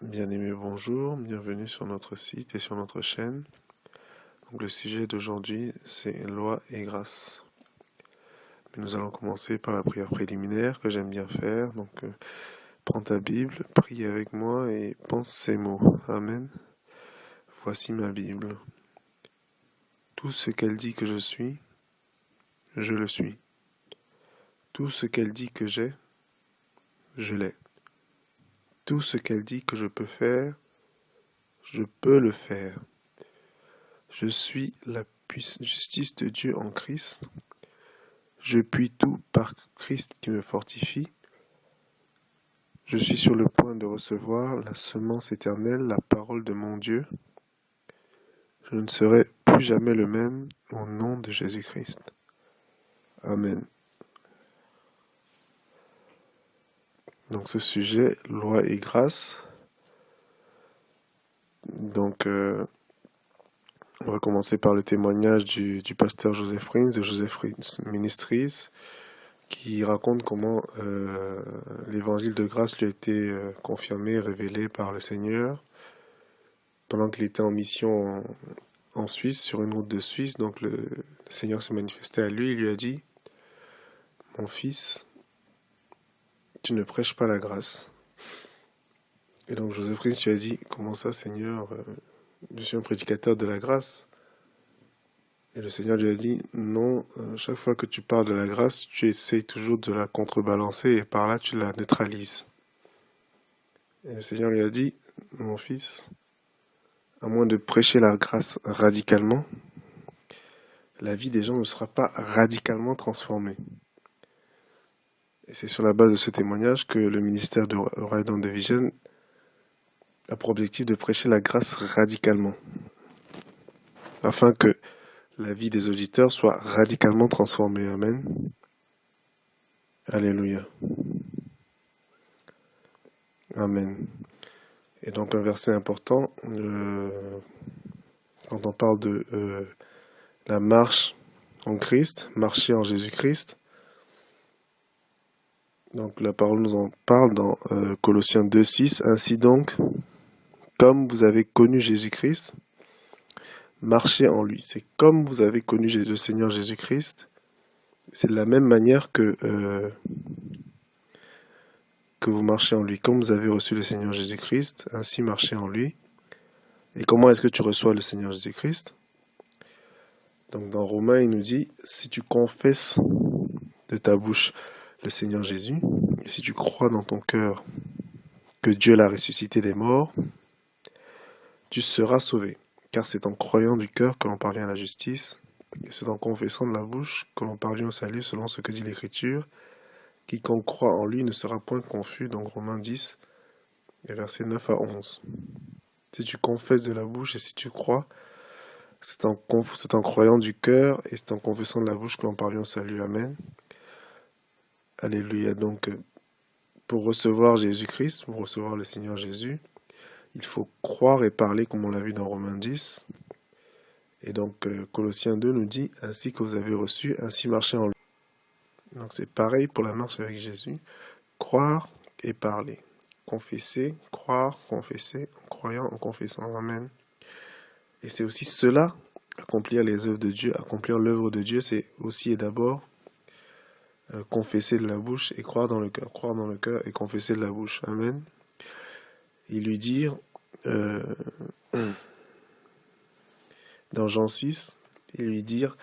Bien-aimés, bonjour, bienvenue sur notre site et sur notre chaîne. Donc, le sujet d'aujourd'hui, c'est loi et grâce. Mais nous allons commencer par la prière préliminaire que j'aime bien faire. Donc, prends ta Bible, prie avec moi et pense ces mots. Amen. Voici ma Bible. Tout ce qu'elle dit que je suis, je le suis. Tout ce qu'elle dit que j'ai, je l'ai. Tout ce qu'elle dit que je peux faire, je peux le faire. Je suis la justice de Dieu en Christ. Je puis tout par Christ qui me fortifie. Je suis sur le point de recevoir la semence éternelle, la parole de mon Dieu. Je ne serai plus jamais le même au nom de Jésus-Christ. Amen. Donc ce sujet, loi et grâce. Donc on va commencer par le témoignage du pasteur Joseph Prince de Joseph Prince Ministries, qui raconte comment l'évangile de grâce lui a été confirmé, révélé par le Seigneur pendant qu'il était en mission en Suisse, sur une route de Suisse. Donc le Seigneur s'est manifesté à lui, il lui a dit: mon fils, tu ne prêches pas la grâce. Et donc Joseph Prince lui a dit: comment ça, Seigneur, je suis un prédicateur de la grâce. Et le Seigneur lui a dit: non, chaque fois que tu parles de la grâce, tu essayes toujours de la contrebalancer et par là tu la neutralises. Et le Seigneur lui a dit: mon fils, à moins de prêcher la grâce radicalement, la vie des gens ne sera pas radicalement transformée. Et c'est sur la base de ce témoignage que le ministère de Horizon de Vision a pour objectif de prêcher la grâce radicalement, afin que la vie des auditeurs soit radicalement transformée. Amen. Alléluia. Amen. Et donc un verset important, quand on parle de la marche en Christ, marcher en Jésus-Christ. Donc la parole nous en parle dans Colossiens 2,6. Ainsi donc, comme vous avez connu Jésus-Christ, marchez en lui. C'est comme vous avez connu le Seigneur Jésus-Christ. C'est de la même manière que vous marchez en lui. Comme vous avez reçu le Seigneur Jésus-Christ, ainsi marchez en lui. Et comment est-ce que tu reçois le Seigneur Jésus-Christ? Donc dans Romains, il nous dit: si tu confesses de ta bouche le Seigneur Jésus, et si tu crois dans ton cœur que Dieu l'a ressuscité des morts, tu seras sauvé. Car c'est en croyant du cœur que l'on parvient à la justice, et c'est en confessant de la bouche que l'on parvient au salut, selon ce que dit l'Écriture. Quiconque croit en lui ne sera point confus. Donc Romains 10, et versets 9 à 11. Si tu confesses de la bouche et si tu crois, c'est en croyant du cœur et c'est en confessant de la bouche que l'on parvient au salut. Amen. Alléluia. Donc, pour recevoir Jésus-Christ, pour recevoir le Seigneur Jésus, il faut croire et parler comme on l'a vu dans Romains 10. Et donc, Colossiens 2 nous dit: ainsi que vous avez reçu, ainsi marchez en lui. Donc, c'est pareil pour la marche avec Jésus. Croire et parler. Confesser, croire, confesser, en croyant, en confessant. Amen. Et c'est aussi cela, accomplir les œuvres de Dieu. Accomplir l'œuvre de Dieu, c'est aussi et d'abord confesser de la bouche et croire dans le cœur. Croire dans le cœur et confesser de la bouche. Amen. Et lui dire, dans Jean 6, et lui dire: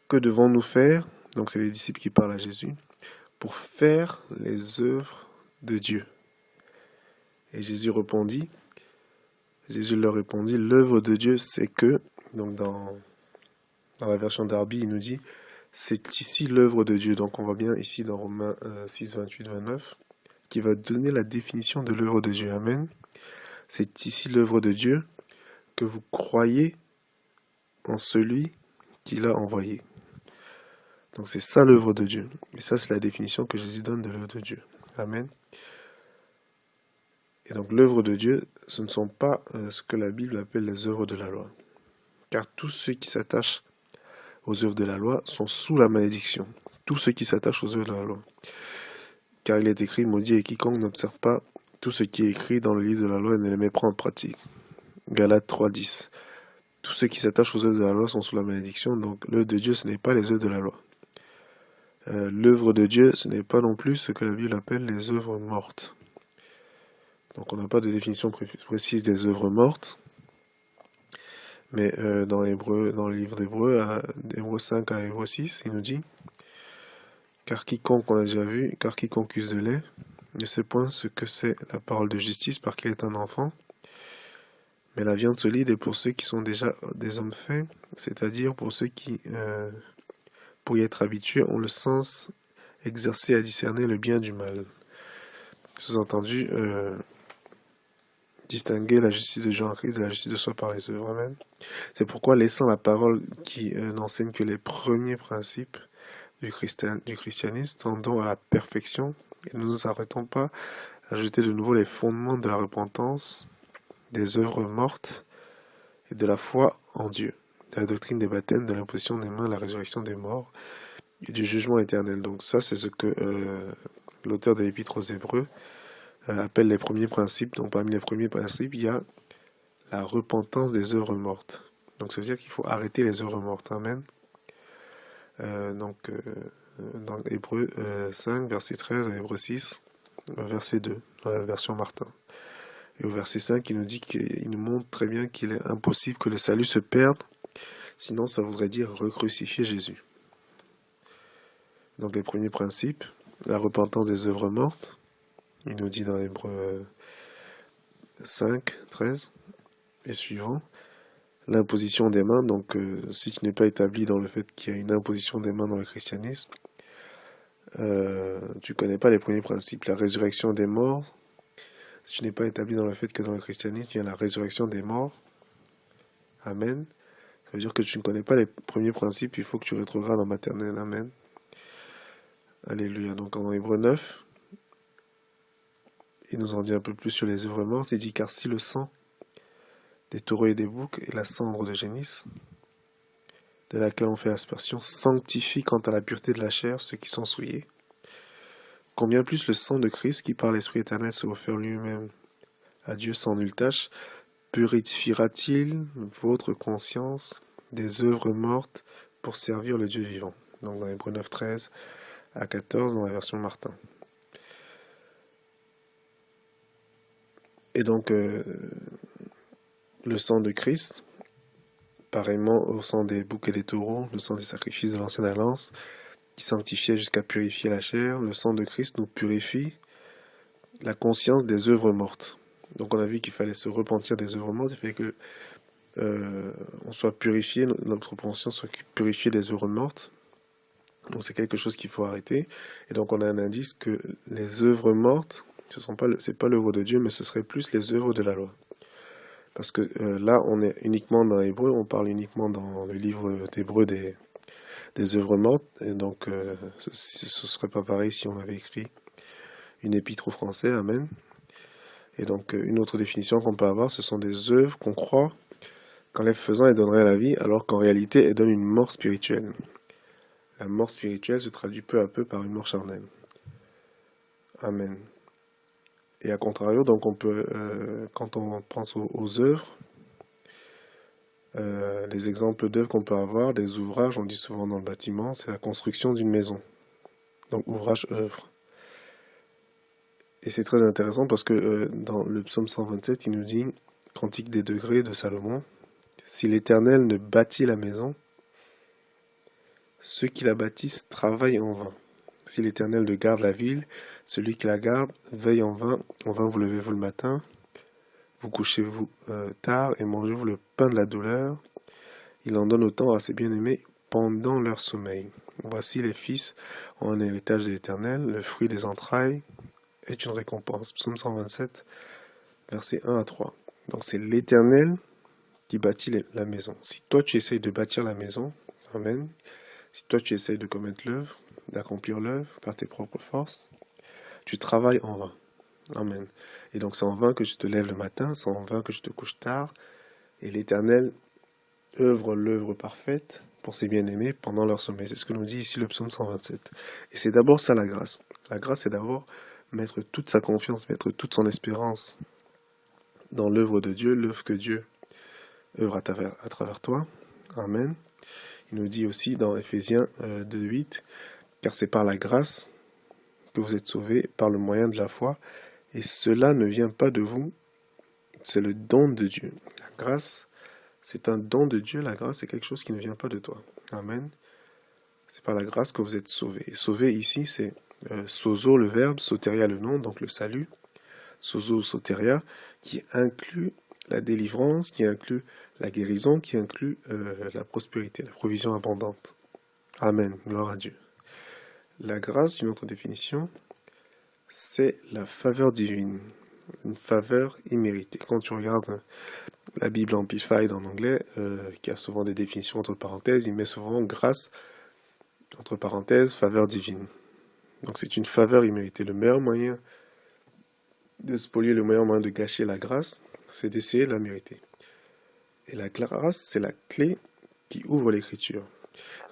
que devons-nous faire? Donc c'est les disciples qui parlent à Jésus, pour faire les œuvres de Dieu. Et Jésus leur répondit: l'œuvre de Dieu, c'est que, donc dans la version d'Arby, il nous dit: c'est ici l'œuvre de Dieu. Donc on voit bien ici dans Romains 6, 28, 29, qui va donner la définition de l'œuvre de Dieu. Amen. C'est ici l'œuvre de Dieu, que vous croyez en celui qui l'a envoyé. Donc c'est ça l'œuvre de Dieu. Et ça, c'est la définition que Jésus donne de l'œuvre de Dieu. Amen. Et donc l'œuvre de Dieu, ce ne sont pas ce que la Bible appelle les œuvres de la loi. Car tous ceux qui s'attachent aux œuvres de la loi sont sous la malédiction. Tous ceux qui s'attachent aux œuvres de la loi. Car il est écrit: maudit est quiconque n'observe pas tout ce qui est écrit dans le livre de la loi et ne les met pas en pratique. Galates 3:10. Tous ceux qui s'attachent aux œuvres de la loi sont sous la malédiction, donc l'œuvre de Dieu, ce n'est pas les œuvres de la loi. L'œuvre de Dieu, ce n'est pas non plus ce que la Bible appelle les œuvres mortes. Donc on n'a pas de définition précise des œuvres mortes, mais dans le livre d'Hébreux, Hébreux 5 à Hébreux 6, il nous dit « Car quiconque, on a déjà vu, car quiconque use de lait, ne sait point ce que c'est la parole de justice parce qu'il est un enfant, mais la viande solide est pour ceux qui sont déjà des hommes faits, c'est-à-dire pour ceux qui, pour y être habitués, ont le sens exercé à discerner le bien du mal. » Sous-entendu, distinguer la justice de Dieu en Christ de la justice de soi par les œuvres. Amen. C'est pourquoi, laissant la parole qui n'enseigne que les premiers principes du christianisme, tendons à la perfection, et ne nous arrêtons pas à jeter de nouveau les fondements de la repentance, des œuvres mortes et de la foi en Dieu, de la doctrine des baptêmes, de l'imposition des mains, la résurrection des morts et du jugement éternel. Donc ça, c'est ce que l'auteur de l'Épître aux Hébreux appelle les premiers principes. Donc parmi les premiers principes, il y a la repentance des œuvres mortes. Donc ça veut dire qu'il faut arrêter les œuvres mortes. Amen. Dans Hébreux 5, verset 13 à Hébreux 6, verset 2, dans la version Martin. Et au verset 5, il nous dit qu'il nous montre très bien qu'il est impossible que le salut se perde, sinon ça voudrait dire recrucifier Jésus. Donc les premiers principes, la repentance des œuvres mortes, il nous dit dans Hébreux 5, 13 et suivant, l'imposition des mains, donc si tu n'es pas établi dans le fait qu'il y a une imposition des mains dans le christianisme, tu connais pas les premiers principes. La résurrection des morts, si tu n'es pas établi dans le fait que dans le christianisme, il y a la résurrection des morts, amen, ça veut dire que tu ne connais pas les premiers principes, il faut que tu rétrogrades en maternelle, amen. Alléluia. Donc en Hébreux 9, il nous en dit un peu plus sur les œuvres mortes. Il dit, car si le sang des taureaux et des boucs et la cendre de génisse, de laquelle on fait aspersion, sanctifie quant à la pureté de la chair ceux qui sont souillés, combien plus le sang de Christ, qui par l'Esprit éternel s'est offert lui-même à Dieu sans nulle tâche, purifiera-t-il votre conscience des œuvres mortes pour servir le Dieu vivant. Donc dans Hébreux 9, 13 à 14 dans la version Martin. Et donc le sang de Christ, pareillement au sang des boucs et des taureaux, le sang des sacrifices de l'ancienne alliance, qui sanctifiait jusqu'à purifier la chair, le sang de Christ nous purifie la conscience des œuvres mortes. Donc on a vu qu'il fallait se repentir des œuvres mortes, il fallait que on soit purifié, notre conscience soit purifiée des œuvres mortes. Donc c'est quelque chose qu'il faut arrêter. Et donc on a un indice que les œuvres mortes, c'est pas l'œuvre de Dieu, mais ce serait plus les œuvres de la loi. Parce que là, on est uniquement dans Hébreu, on parle uniquement dans le livre d'Hébreu des œuvres mortes. Et donc ce serait pas pareil si on avait écrit une épître au français, amen. Et donc une autre définition qu'on peut avoir, ce sont des œuvres qu'on croit qu'en les faisant, elles donneraient la vie, alors qu'en réalité, elles donnent une mort spirituelle. La mort spirituelle se traduit peu à peu par une mort charnelle. Amen. Et à contrario, donc on peut, quand on pense aux œuvres, les exemples d'œuvres qu'on peut avoir, des ouvrages, on dit souvent dans le bâtiment, c'est la construction d'une maison. Donc ouvrage, œuvre. Et c'est très intéressant parce que dans le psaume 127, il nous dit, Cantique des degrés de Salomon, si l'Éternel ne bâtit la maison, ceux qui la bâtissent travaillent en vain. Si l'Éternel ne garde la ville, celui qui la garde veille en vain vous levez-vous le matin, vous couchez-vous tard et mangez-vous le pain de la douleur. Il en donne autant à ses bien-aimés pendant leur sommeil. Voici les fils ont un héritage de l'Éternel, le fruit des entrailles est une récompense. Psaume 127, versets 1 à 3. Donc c'est l'Éternel qui bâtit la maison. Si toi tu essayes de bâtir la maison, amen, si toi tu essayes de commettre l'œuvre, d'accomplir l'œuvre par tes propres forces, tu travailles en vain. Amen. Et donc c'est en vain que tu te lèves le matin, c'est en vain que tu te couches tard, et l'Éternel œuvre l'œuvre parfaite pour ses bien-aimés pendant leur sommeil. C'est ce que nous dit ici le psaume 127. Et c'est d'abord ça la grâce. La grâce, c'est d'abord mettre toute sa confiance, mettre toute son espérance dans l'œuvre de Dieu, l'œuvre que Dieu œuvre à travers toi. Amen. Il nous dit aussi dans Éphésiens 2:8, car c'est par la grâce que vous êtes sauvés par le moyen de la foi, et cela ne vient pas de vous, c'est le don de Dieu. La grâce, c'est un don de Dieu, la grâce c'est quelque chose qui ne vient pas de toi. Amen. C'est par la grâce que vous êtes sauvés. Et sauvé ici, c'est sozo le verbe, soteria le nom, donc le salut. Sozo, soteria, qui inclut la délivrance, qui inclut la guérison, qui inclut la prospérité, la provision abondante. Amen, gloire à Dieu. La grâce, une autre définition, c'est la faveur divine, une faveur imméritée. Quand tu regardes la Bible Amplified en anglais, qui a souvent des définitions entre parenthèses, il met souvent grâce, entre parenthèses, faveur divine. Donc c'est une faveur imméritée. Le meilleur moyen de spolier, le meilleur moyen de gâcher la grâce, c'est d'essayer de la mériter. Et la grâce, c'est la clé qui ouvre l'écriture.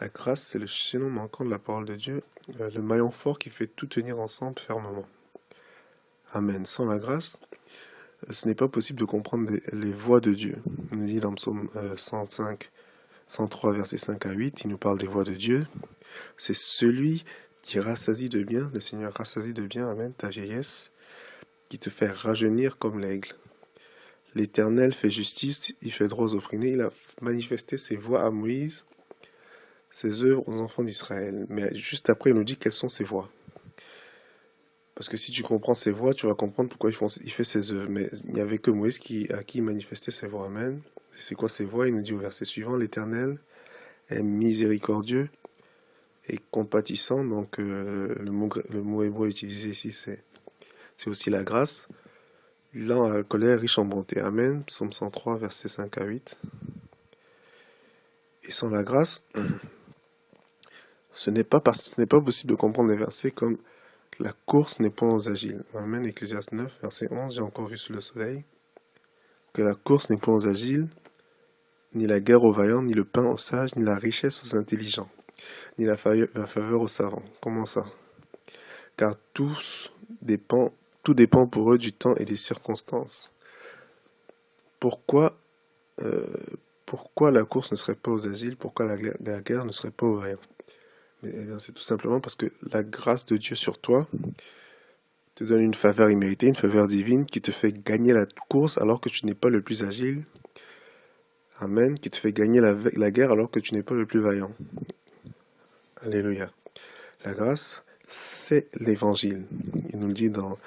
La grâce, c'est le chaînon manquant de la parole de Dieu, le maillon fort qui fait tout tenir ensemble fermement. Amen. Sans la grâce, ce n'est pas possible de comprendre les voies de Dieu. Il nous dit dans Psaume 103, versets 5 à 8, il nous parle des voies de Dieu. C'est celui qui rassasie de bien, le Seigneur rassasie de bien, amen, ta vieillesse, qui te fait rajeunir comme l'aigle. L'Éternel fait justice, il fait droit aux opprimés, il a manifesté ses voies à Moïse, ses œuvres aux enfants d'Israël. Mais juste après, il nous dit quelles sont ses voies. Parce que si tu comprends ses voies, tu vas comprendre pourquoi il fait ses œuvres. Mais il n'y avait que Moïse à qui il manifestait ses voies. Amen. C'est quoi ses voies? Il nous dit au verset suivant, l'Éternel est miséricordieux et compatissant. Donc le mot hébreu utilisé ici, c'est aussi la grâce. Lent à la colère, riche en bonté. Amen. Psaume 103, versets 5 à 8. Et sans la grâce, ce n'est pas possible de comprendre les versets comme la course n'est point aux agiles. Amen. Ecclésiaste 9, verset 11, j'ai encore vu sous le soleil que la course n'est point aux agiles, ni la guerre aux vaillants, ni le pain aux sages, ni la richesse aux intelligents, ni la faveur aux savants. Comment ça? Car tout dépend pour eux du temps et des circonstances. Pourquoi la course ne serait pas aux agiles? Pourquoi la guerre ne serait pas aux vaillants? Eh bien, c'est tout simplement parce que la grâce de Dieu sur toi te donne une faveur imméritée, une faveur divine qui te fait gagner la course alors que tu n'es pas le plus agile. Amen. Qui te fait gagner la guerre alors que tu n'es pas le plus vaillant. Alléluia. La grâce, c'est l'évangile. Il nous le dit dans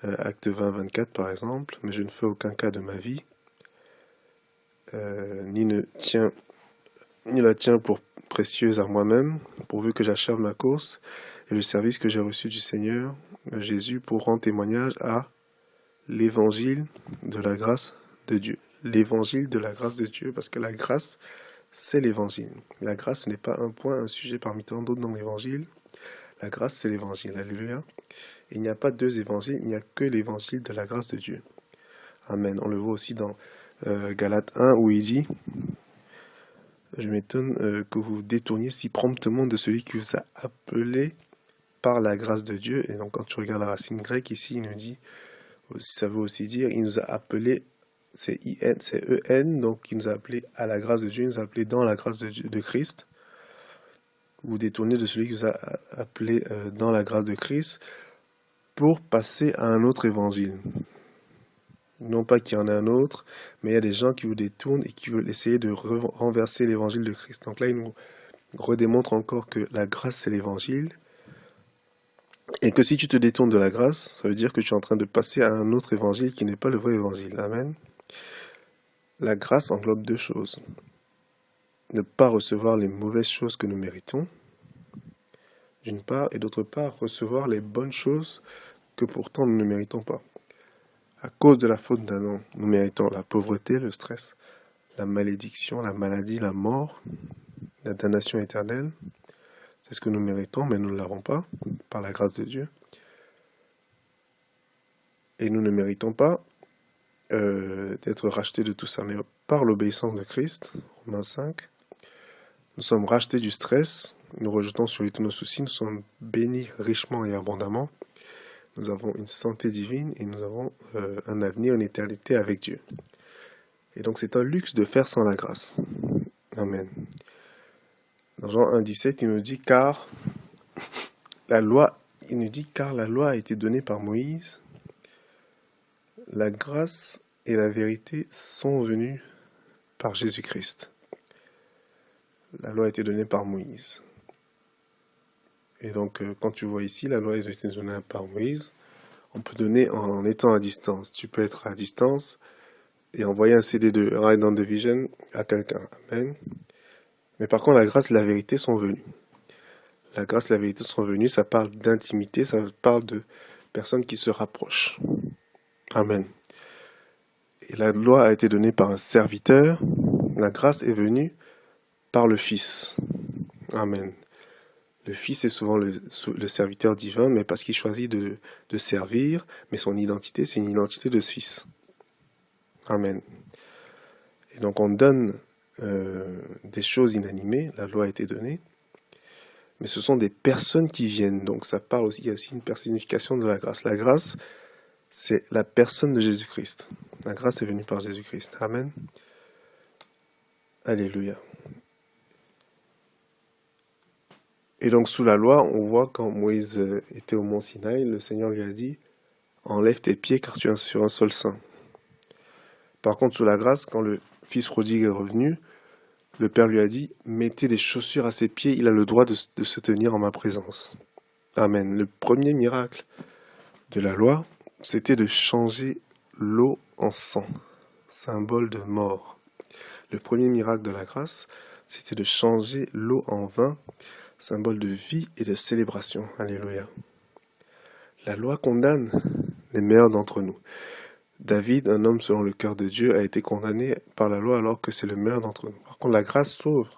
Acte 20, 24 par exemple. Mais je ne fais aucun cas de ma vie, ni la tiens pour précieuse à moi-même, pourvu que j'achève ma course et le service que j'ai reçu du Seigneur Jésus pour rendre témoignage à l'évangile de la grâce de Dieu. L'évangile de la grâce de Dieu, parce que la grâce, c'est l'évangile. La grâce, ce n'est pas un sujet parmi tant d'autres dans l'évangile. La grâce, c'est l'évangile. Alléluia. Et il n'y a pas deux évangiles, il n'y a que l'évangile de la grâce de Dieu. Amen. On le voit aussi dans Galates 1 où il dit: je m'étonne que vous vous détourniez si promptement de celui qui vous a appelé par la grâce de Dieu. Et donc quand tu regardes la racine grecque ici, il nous dit, ça veut aussi dire, il nous a appelé, c'est E-N, donc il nous a appelé à la grâce de Dieu, il nous a appelé dans la grâce de Christ. Vous détournez de celui qui vous a appelé dans la grâce de Christ pour passer à un autre évangile. Non pas qu'il y en ait un autre, mais il y a des gens qui vous détournent et qui veulent essayer de renverser l'évangile de Christ. Donc là, il nous redémontre encore que la grâce, c'est l'évangile. Et que si tu te détournes de la grâce, ça veut dire que tu es en train de passer à un autre évangile qui n'est pas le vrai évangile. Amen. La grâce englobe deux choses. Ne pas recevoir les mauvaises choses que nous méritons, d'une part, et d'autre part, recevoir les bonnes choses que pourtant nous ne méritons pas. À cause de la faute d'Adam, nous méritons la pauvreté, le stress, la malédiction, la maladie, la mort, la damnation éternelle. C'est ce que nous méritons, mais nous ne l'avons pas, par la grâce de Dieu. Et nous ne méritons pas d'être rachetés de tout ça, mais par l'obéissance de Christ, Romains 5, nous sommes rachetés du stress, nous rejetons sur lui tous nos soucis, nous sommes bénis richement et abondamment. nous avons une santé divine et nous avons un avenir, une éternité avec Dieu. Et donc c'est un luxe de faire sans la grâce. Amen. Dans Jean 1,17, il nous dit car la loi a été donnée par Moïse, la grâce et la vérité sont venues par Jésus-Christ. La loi a été donnée par Moïse. Et donc, quand tu vois ici, la loi a été donnée par Moïse, on peut donner en étant à distance. Tu peux être à distance et envoyer un CD de Ride on the Vision à quelqu'un. Amen. Mais par contre, la grâce et la vérité sont venues. La grâce et la vérité sont venues, ça parle d'intimité, ça parle de personnes qui se rapprochent. Amen. Et la loi a été donnée par un serviteur, la grâce est venue par le Fils. Amen. Le Fils est souvent le serviteur divin, mais parce qu'il choisit de servir, mais son identité, c'est une identité de Fils. Amen. Et donc on donne des choses inanimées, la loi a été donnée, mais ce sont des personnes qui viennent. Donc ça parle aussi, il y a aussi une personnification de la grâce. La grâce, c'est la personne de Jésus-Christ. La grâce est venue par Jésus-Christ. Amen. Alléluia. Et donc sous la loi, on voit quand Moïse était au mont Sinaï, le Seigneur lui a dit « Enlève tes pieds car tu es sur un sol saint ». Par contre, sous la grâce, quand le fils prodigue est revenu, le Père lui a dit « Mettez des chaussures à ses pieds, il a le droit de se tenir en ma présence ». Amen. Le premier miracle de la loi, c'était de changer l'eau en sang, symbole de mort. Le premier miracle de la grâce, c'était de changer l'eau en vin, symbole de vie et de célébration. Alléluia. La loi condamne les meilleurs d'entre nous. David, un homme selon le cœur de Dieu, a été condamné par la loi alors que c'est le meilleur d'entre nous. Par contre, la grâce sauve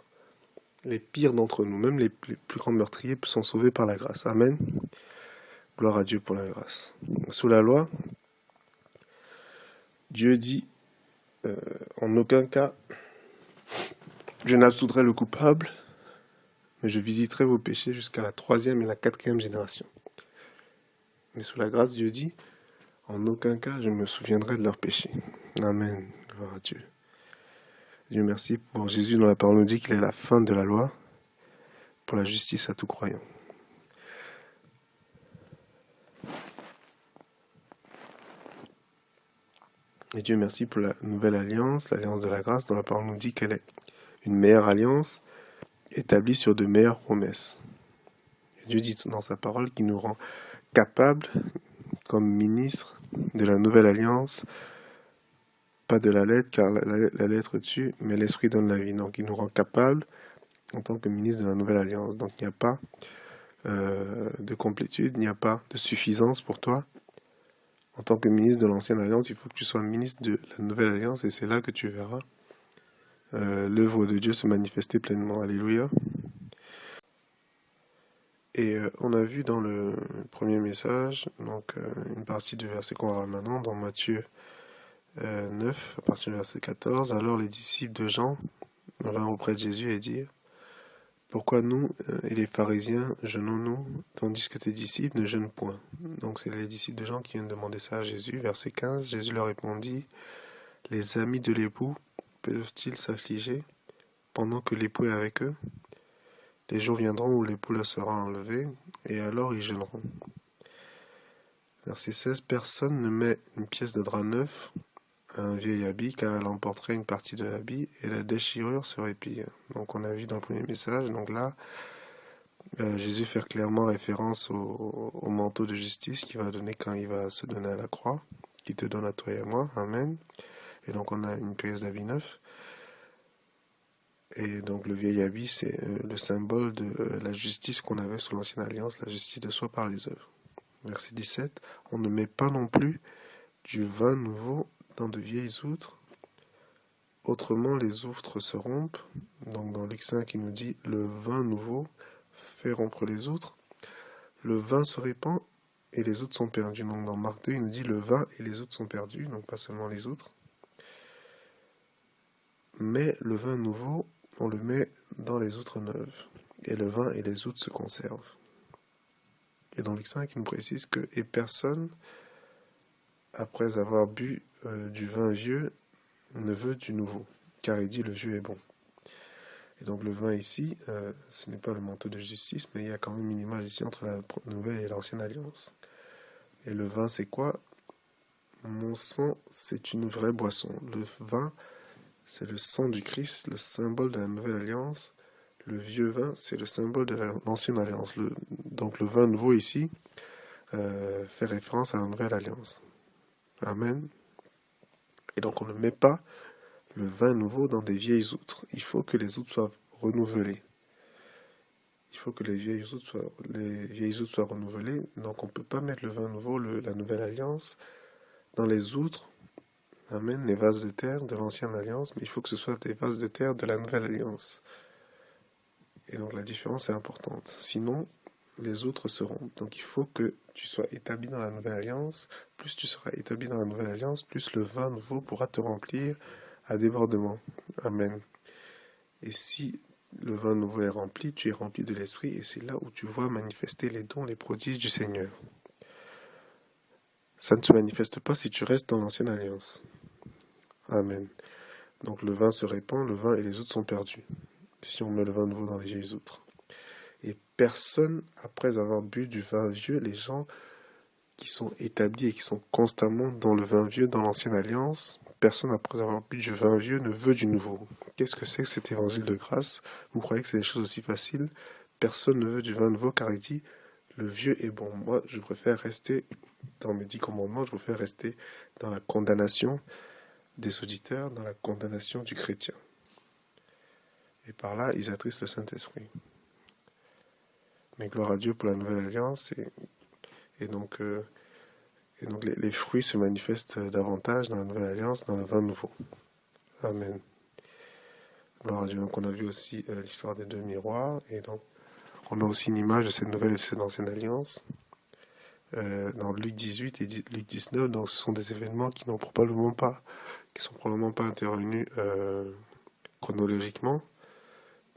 les pires d'entre nous. Même les plus grands meurtriers sont sauvés par la grâce. Amen. Gloire à Dieu pour la grâce. Sous la loi, Dieu dit en aucun cas, je n'absoudrai le coupable, mais je visiterai vos péchés jusqu'à la 3e et la 4e génération. Mais sous la grâce, Dieu dit, en aucun cas je me souviendrai de leurs péchés. Amen. Gloire à Dieu. Dieu merci pour Jésus dont la parole nous dit qu'il est la fin de la loi, pour la justice à tout croyant. Et Dieu merci pour la nouvelle alliance, l'alliance de la grâce, dont la parole nous dit qu'elle est une meilleure alliance, établie sur de meilleures promesses. Et Dieu dit dans sa parole qu'il nous rend capables, comme ministres de la nouvelle alliance, pas de la lettre, car la lettre tue, mais l'esprit donne la vie. Donc il nous rend capables en tant que ministre de la nouvelle alliance. Donc il n'y a pas de complétude, il n'y a pas de suffisance pour toi. En tant que ministre de l'ancienne alliance, il faut que tu sois ministre de la nouvelle alliance, et c'est là que tu verras l'œuvre de Dieu se manifester pleinement. Alléluia. Et on a vu dans le premier message, donc une partie du verset qu'on aura maintenant, dans Matthieu 9, à partir du verset 14. Alors les disciples de Jean vinrent auprès de Jésus et dirent, pourquoi nous et les pharisiens jeûnons-nous, tandis que tes disciples ne jeûnent point? Donc c'est les disciples de Jean qui viennent demander ça à Jésus. Verset 15, Jésus leur répondit, les amis de l'époux peuvent-ils s'affliger pendant que l'époux est avec eux? Les jours viendront où l'époux leur sera enlevé, et alors ils jeûneront. Verset 16, personne ne met une pièce de drap neuf à un vieil habit, car elle emporterait une partie de l'habit, et la déchirure serait pire. Donc on a vu dans le premier message, donc là, Jésus fait clairement référence au manteau de justice qu'il va donner quand il va se donner à la croix, qui te donne à toi et à moi. Amen. Et donc on a une pièce d'habit neuf. Et donc le vieil habit, c'est le symbole de la justice qu'on avait sous l'ancienne alliance, la justice de soi par les œuvres. Verset 17, on ne met pas non plus du vin nouveau dans de vieilles outres, autrement les outres se rompent. Donc dans Luc 5, il nous dit, le vin nouveau fait rompre les outres, le vin se répand et les outres sont perdues. Donc dans Marc 2, il nous dit, le vin et les outres sont perdus, donc pas seulement les outres. Mais le vin nouveau, on le met dans les outres neuves, et le vin et les outres se conservent. Et dans Luc 5, il nous précise que « Et personne, après avoir bu du vin vieux, ne veut du nouveau, car il dit le vieux est bon. » Et donc le vin ici, ce n'est pas le manteau de justice, mais il y a quand même une image ici entre la nouvelle et l'ancienne alliance. Et le vin, c'est quoi? Mon sang, c'est une vraie boisson. Le vin, c'est le sang du Christ, le symbole de la nouvelle alliance. Le vieux vin, c'est le symbole de l'ancienne alliance. Donc le vin nouveau ici fait référence à la nouvelle alliance. Amen. Et donc on ne met pas le vin nouveau dans des vieilles outres. Il faut que les outres soient renouvelées. Il faut que les vieilles outres soient renouvelées. Donc on ne peut pas mettre le vin nouveau, la nouvelle alliance, dans les outres. Amen, les vases de terre de l'ancienne alliance, mais il faut que ce soit des vases de terre de la nouvelle alliance. Et donc la différence est importante. Sinon, les autres seront. Donc il faut que tu sois établi dans la nouvelle alliance. Plus tu seras établi dans la nouvelle alliance, plus le vin nouveau pourra te remplir à débordement. Amen. Et si le vin nouveau est rempli, tu es rempli de l'esprit, et c'est là où tu vois manifester les dons, les prodiges du Seigneur. Ça ne se manifeste pas si tu restes dans l'ancienne alliance. Amen. Donc le vin se répand, le vin et les outres sont perdus, si on met le vin nouveau dans les vieilles outres. Et personne, après avoir bu du vin vieux, les gens qui sont établis et qui sont constamment dans le vin vieux, dans l'ancienne alliance, personne, après avoir bu du vin vieux, ne veut du nouveau. Qu'est-ce que c'est que cet évangile de grâce? Vous croyez que c'est des choses aussi faciles? Personne ne veut du vin nouveau, car il dit, le vieux est bon. Moi, je préfère rester dans mes 10 commandements, je préfère rester dans la condamnation des auditeurs, dans la condamnation du chrétien. Et par là, ils attristent le Saint-Esprit. Mais gloire à Dieu pour la nouvelle alliance, et donc les fruits se manifestent davantage dans la nouvelle alliance, dans le vin nouveau. Amen. Gloire à Dieu. Donc on a vu aussi l'histoire des 2 miroirs, et donc on a aussi une image de cette nouvelle et de cette ancienne alliance. Dans Luc 18 et Luc 19, donc ce sont des événements qui sont probablement pas intervenus chronologiquement,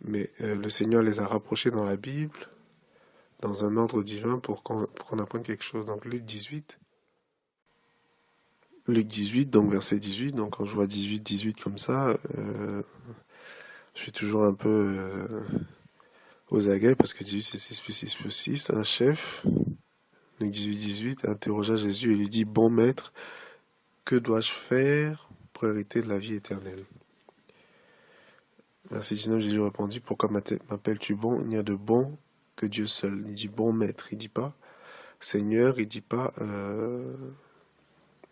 mais le Seigneur les a rapprochés dans la Bible, dans un ordre divin pour qu'on apprenne quelque chose. Donc Luc 18, donc verset 18, donc quand je vois 18 comme ça, je suis toujours un peu aux aguets, parce que 18 c'est 6 plus 6 plus 6, un chef, Luc 18 interrogea Jésus et lui dit, bon maître, que dois-je faire pour hériter de la vie éternelle? Verset 19, Jésus répondit, pourquoi m'appelles-tu bon? Il n'y a de bon que Dieu seul. Il dit bon maître, il dit pas Seigneur, il dit pas...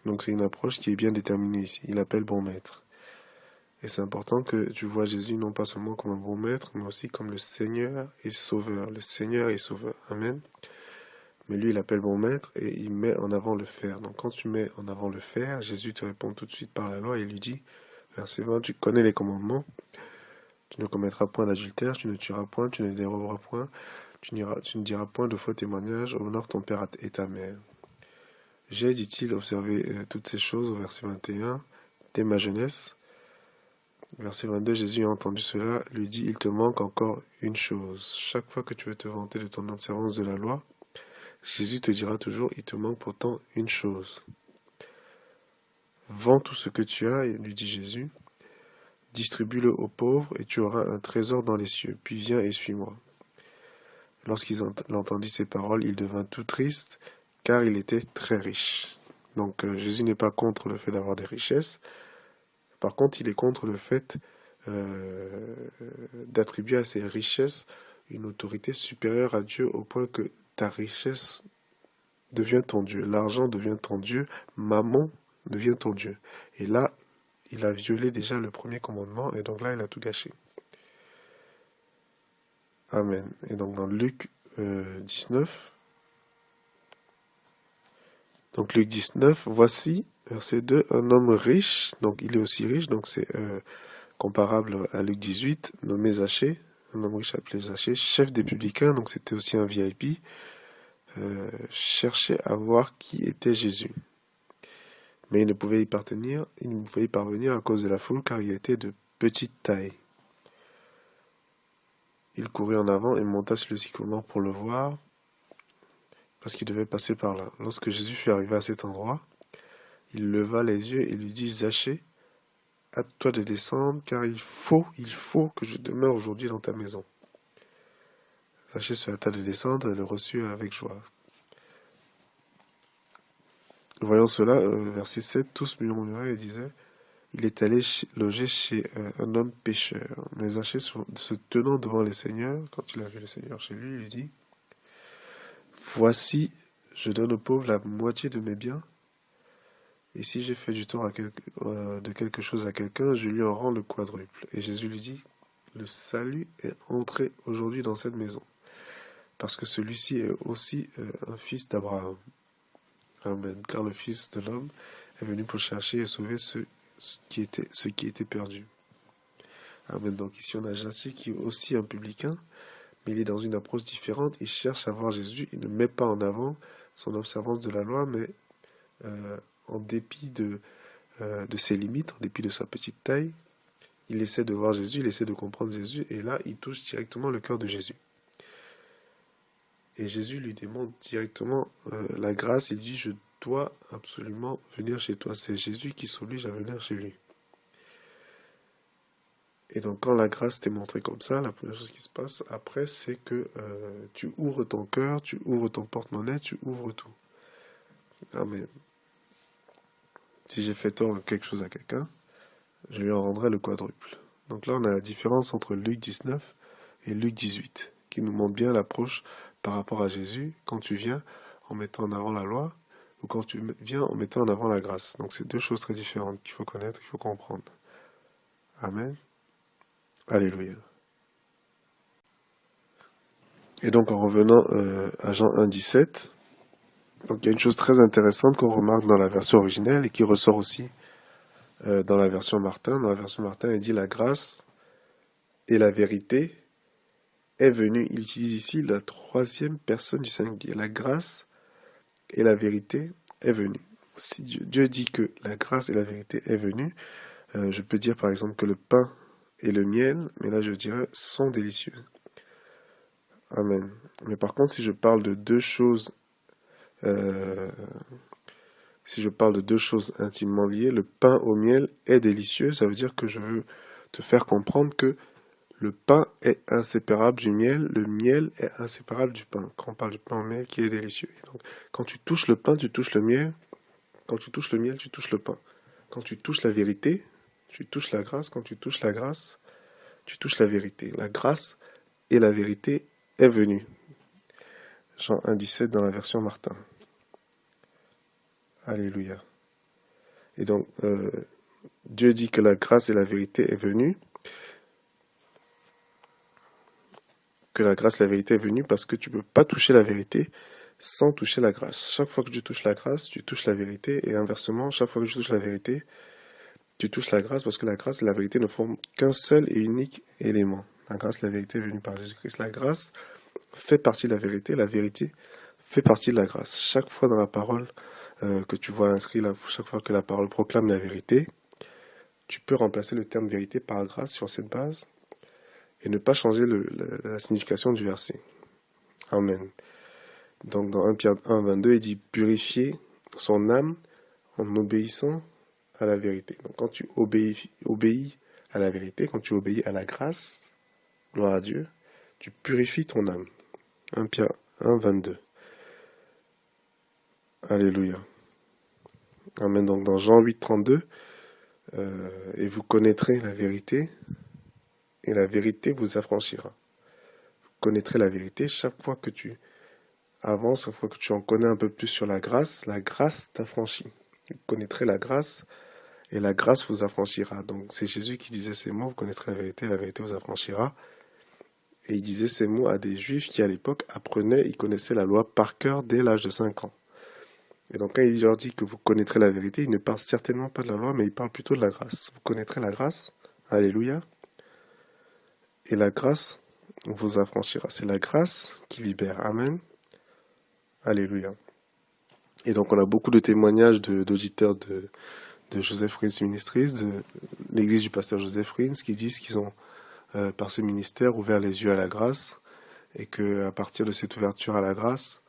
Donc c'est une approche qui est bien déterminée ici. Il appelle bon maître. Et c'est important que tu vois Jésus non pas seulement comme un bon maître, mais aussi comme le Seigneur et Sauveur. Le Seigneur et Sauveur. Amen. Mais lui, il appelle bon maître et il met en avant le faire. Donc quand tu mets en avant le faire, Jésus te répond tout de suite par la loi et lui dit, verset 20, tu connais les commandements, tu ne commettras point d'adultère, tu ne tueras point, tu ne déroberas point, tu ne diras point de faux témoignages, honore ton père et ta mère. J'ai, dit-il, observé toutes ces choses au verset 21, dès ma jeunesse. Verset 22, Jésus a entendu cela, lui dit, il te manque encore une chose. Chaque fois que tu veux te vanter de ton observance de la loi, Jésus te dira toujours, il te manque pourtant une chose. Vends tout ce que tu as, lui dit Jésus, distribue-le aux pauvres et tu auras un trésor dans les cieux. Puis viens et suis-moi. Lorsqu'il entendit ces paroles, il devint tout triste, car il était très riche. Donc Jésus n'est pas contre le fait d'avoir des richesses. Par contre, il est contre le fait d'attribuer à ces richesses une autorité supérieure à Dieu au point que ta richesse devient ton Dieu. L'argent devient ton Dieu. Mammon devient ton Dieu. Et là, il a violé déjà le premier commandement et donc là, il a tout gâché. Amen. Et donc dans Luc 19, voici, verset 2, un homme riche, donc il est aussi riche, donc c'est comparable à Luc 18, nommé Zachée, un homme riche appelé Zachée, chef des publicains, donc c'était aussi un VIP, cherchait à voir qui était Jésus. Mais il ne pouvait y parvenir à cause de la foule, car il était de petite taille. Il courut en avant et monta sur le sycomore pour le voir, parce qu'il devait passer par là. Lorsque Jésus fut arrivé à cet endroit, il leva les yeux et lui dit, Zachée, hâte-toi de descendre, car il faut que je demeure aujourd'hui dans ta maison. Zachée se hâta de descendre et le reçut avec joie. Voyant cela, verset 7, tous murmuraient et disaient, il est allé loger chez un homme pécheur. Mais Zachée, se tenant devant les seigneurs, quand il a vu le Seigneur chez lui, il lui dit, voici, je donne aux pauvres la moitié de mes biens, et si j'ai fait du tort de quelque chose à quelqu'un, je lui en rends le quadruple. Et Jésus lui dit, le salut est entré aujourd'hui dans cette maison, parce que celui-ci est aussi un fils d'Abraham. Amen. Car le Fils de l'homme est venu pour chercher et sauver ce qui était perdu. Amen. Donc ici on a Zachée qui est aussi un publicain, mais il est dans une approche différente. Il cherche à voir Jésus. Il ne met pas en avant son observance de la loi, mais en dépit de ses limites, en dépit de sa petite taille, il essaie de voir Jésus, il essaie de comprendre Jésus, et là il touche directement le cœur de Jésus. Et Jésus lui demande directement la grâce. Il dit, je dois absolument venir chez toi. C'est Jésus qui s'oblige à venir chez lui. Et donc quand la grâce t'est montrée comme ça, la première chose qui se passe après, c'est que tu ouvres ton cœur, tu ouvres ton porte-monnaie, tu ouvres tout. Amen. Si j'ai fait tort quelque chose à quelqu'un, je lui en rendrai le quadruple. Donc là on a la différence entre Luc 19 et Luc 18, qui nous montre bien l'approche par rapport à Jésus, quand tu viens en mettant en avant la loi, ou quand tu viens en mettant en avant la grâce. Donc c'est deux choses très différentes qu'il faut connaître, qu'il faut comprendre. Amen. Alléluia. Et donc en revenant à Jean 1,17, donc il y a une chose très intéressante qu'on remarque dans la version originelle et qui ressort aussi dans la version Martin. Dans la version Martin, il dit la grâce et la vérité est venue. Il utilise ici la troisième personne du singulier. La grâce et la vérité est venue. Si Dieu dit que la grâce et la vérité est venue, je peux dire par exemple que le pain et le miel, mais là je dirais, sont délicieux. Amen. Mais par contre, si je parle de deux choses intimement liées, le pain au miel est délicieux, ça veut dire que je veux te faire comprendre que le pain est inséparable du miel, le miel est inséparable du pain. Quand on parle du pain au miel qui est délicieux. Et donc, quand tu touches le pain, tu touches le miel. Quand tu touches le miel, tu touches le pain. Quand tu touches la vérité, tu touches la grâce. Quand tu touches la grâce, tu touches la vérité. La grâce et la vérité est venue. Jean 1,17 dans la version Martin. Alléluia. Et donc, Dieu dit que la grâce et la vérité est venue. Que la grâce et la vérité est venue parce que tu ne peux pas toucher la vérité sans toucher la grâce. Chaque fois que tu touches la grâce, tu touches la vérité. Et inversement, chaque fois que tu touches la vérité, tu touches la grâce parce que la grâce et la vérité ne forment qu'un seul et unique élément. La grâce et la vérité est venue par Jésus-Christ. La grâce fait partie de la vérité fait partie de la grâce. Chaque fois dans la parole que tu vois inscrit, chaque fois que la parole proclame la vérité, tu peux remplacer le terme vérité par grâce sur cette base et ne pas changer la signification du verset. Amen. Donc dans 1 Pierre 1, 22, il dit purifier son âme en obéissant à la vérité. Donc quand tu obéis à la vérité, quand tu obéis à la grâce, gloire à Dieu, tu purifies ton âme. 1 Pierre 1, 22. Alléluia. Amen. Donc dans Jean 8, 32, et vous connaîtrez la vérité, et la vérité vous affranchira. Vous connaîtrez la vérité chaque fois que tu avances, chaque fois que tu en connais un peu plus sur la grâce t'affranchit. Vous connaîtrez la grâce, et la grâce vous affranchira. Donc c'est Jésus qui disait ces mots, vous connaîtrez la vérité vous affranchira. Et il disait ces mots à des juifs qui à l'époque apprenaient, ils connaissaient la loi par cœur dès l'âge de 5 ans. Et donc quand il leur dit que vous connaîtrez la vérité, il ne parle certainement pas de la loi, mais il parle plutôt de la grâce. Vous connaîtrez la grâce, alléluia, et la grâce vous affranchira. C'est la grâce qui libère, amen, alléluia. Et donc on a beaucoup de témoignages d'auditeurs de Joseph Prince Ministries, de l'église du pasteur Joseph Prince, qui disent qu'ils ont, par ce ministère, ouvert les yeux à la grâce, et qu'à partir de cette ouverture à la grâce,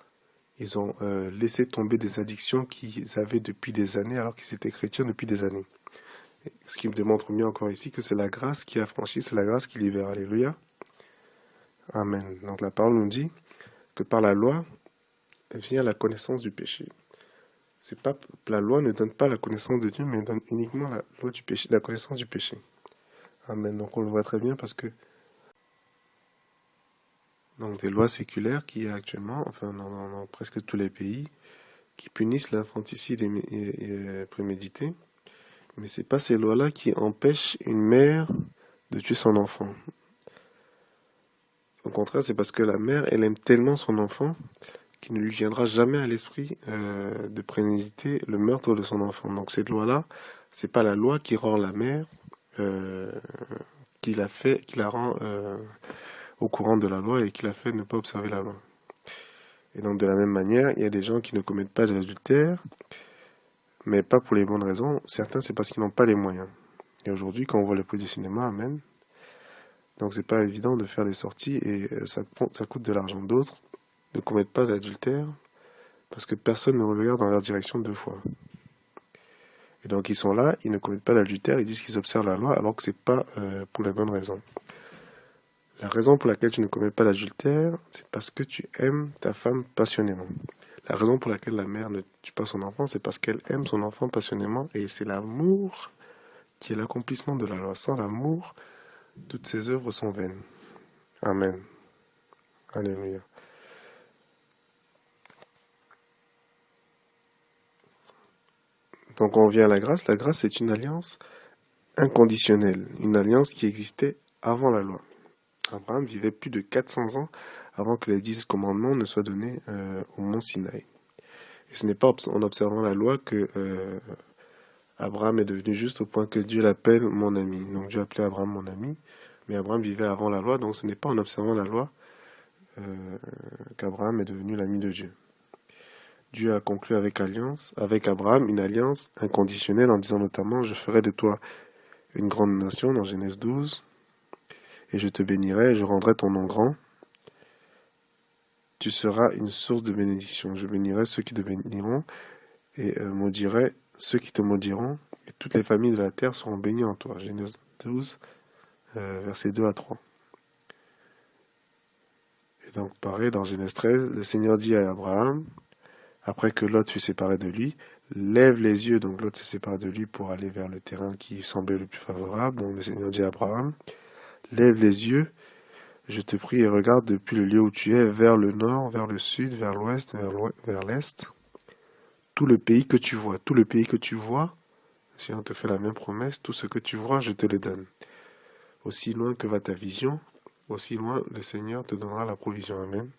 Ils ont laissé tomber des addictions qu'ils avaient depuis des années alors qu'ils étaient chrétiens depuis des années. Ce qui me démontre mieux encore ici que c'est la grâce qui affranchit, c'est la grâce qui libère. Alléluia. Amen. Donc la parole nous dit que par la loi vient la connaissance du péché. C'est pas, la loi ne donne pas la connaissance de Dieu, mais donne uniquement la loi du péché, la connaissance du péché. Amen. Donc on le voit très bien parce que donc des lois séculaires qui actuellement, enfin dans presque tous les pays, qui punissent l'infanticide prémédité, mais c'est pas ces lois-là qui empêchent une mère de tuer son enfant. Au contraire, c'est parce que la mère, elle aime tellement son enfant qu'il ne lui viendra jamais à l'esprit de préméditer le meurtre de son enfant. Donc cette loi-là, c'est pas la loi qui rend la mère, euh, qui la rend au courant de la loi et qui la fait ne pas observer la loi. Et donc de la même manière, il y a des gens qui ne commettent pas d'adultère, mais pas pour les bonnes raisons. Certains, c'est parce qu'ils n'ont pas les moyens. Et aujourd'hui, quand on voit le prix du cinéma, amen. Donc c'est pas évident de faire des sorties et ça coûte de l'argent. D'autres ne commettent pas d'adultère parce que personne ne regarde dans leur direction 2 fois. Et donc ils sont là, ils ne commettent pas d'adultère, ils disent qu'ils observent la loi alors que c'est pas pour les bonnes raisons. La raison pour laquelle tu ne commets pas d'adultère, c'est parce que tu aimes ta femme passionnément. La raison pour laquelle la mère ne tue pas son enfant, c'est parce qu'elle aime son enfant passionnément et c'est l'amour qui est l'accomplissement de la loi. Sans l'amour, toutes ses œuvres sont vaines. Amen. Alléluia. Donc on vient à la grâce. La grâce est une alliance inconditionnelle, une alliance qui existait avant la loi. Abraham vivait plus de 400 ans avant que les 10 commandements ne soient donnés au mont Sinaï. Et ce n'est pas en observant la loi que Abraham est devenu juste au point que Dieu l'appelle mon ami. Donc Dieu appelait Abraham mon ami, mais Abraham vivait avant la loi, donc ce n'est pas en observant la loi qu'Abraham est devenu l'ami de Dieu. Dieu a conclu avec Abraham une alliance inconditionnelle en disant notamment « Je ferai de toi une grande nation » dans Genèse 12, et je te bénirai et je rendrai ton nom grand. Tu seras une source de bénédiction. Je bénirai ceux qui te béniront et maudirai ceux qui te maudiront, et toutes les familles de la terre seront bénies en toi. Genèse 12, versets 2 à 3. Et donc, pareil, dans Genèse 13, le Seigneur dit à Abraham, après que Lot fut séparé de lui, lève les yeux. Donc Lot s'est séparé de lui pour aller vers le terrain qui semblait le plus favorable. Donc le Seigneur dit à Abraham, lève les yeux, je te prie, et regarde depuis le lieu où tu es, vers le nord, vers le sud, vers l'ouest, vers l'est. Tout le pays que tu vois, le Seigneur te fait la même promesse, tout ce que tu vois, je te le donne. Aussi loin que va ta vision, aussi loin le Seigneur te donnera la provision. Amen.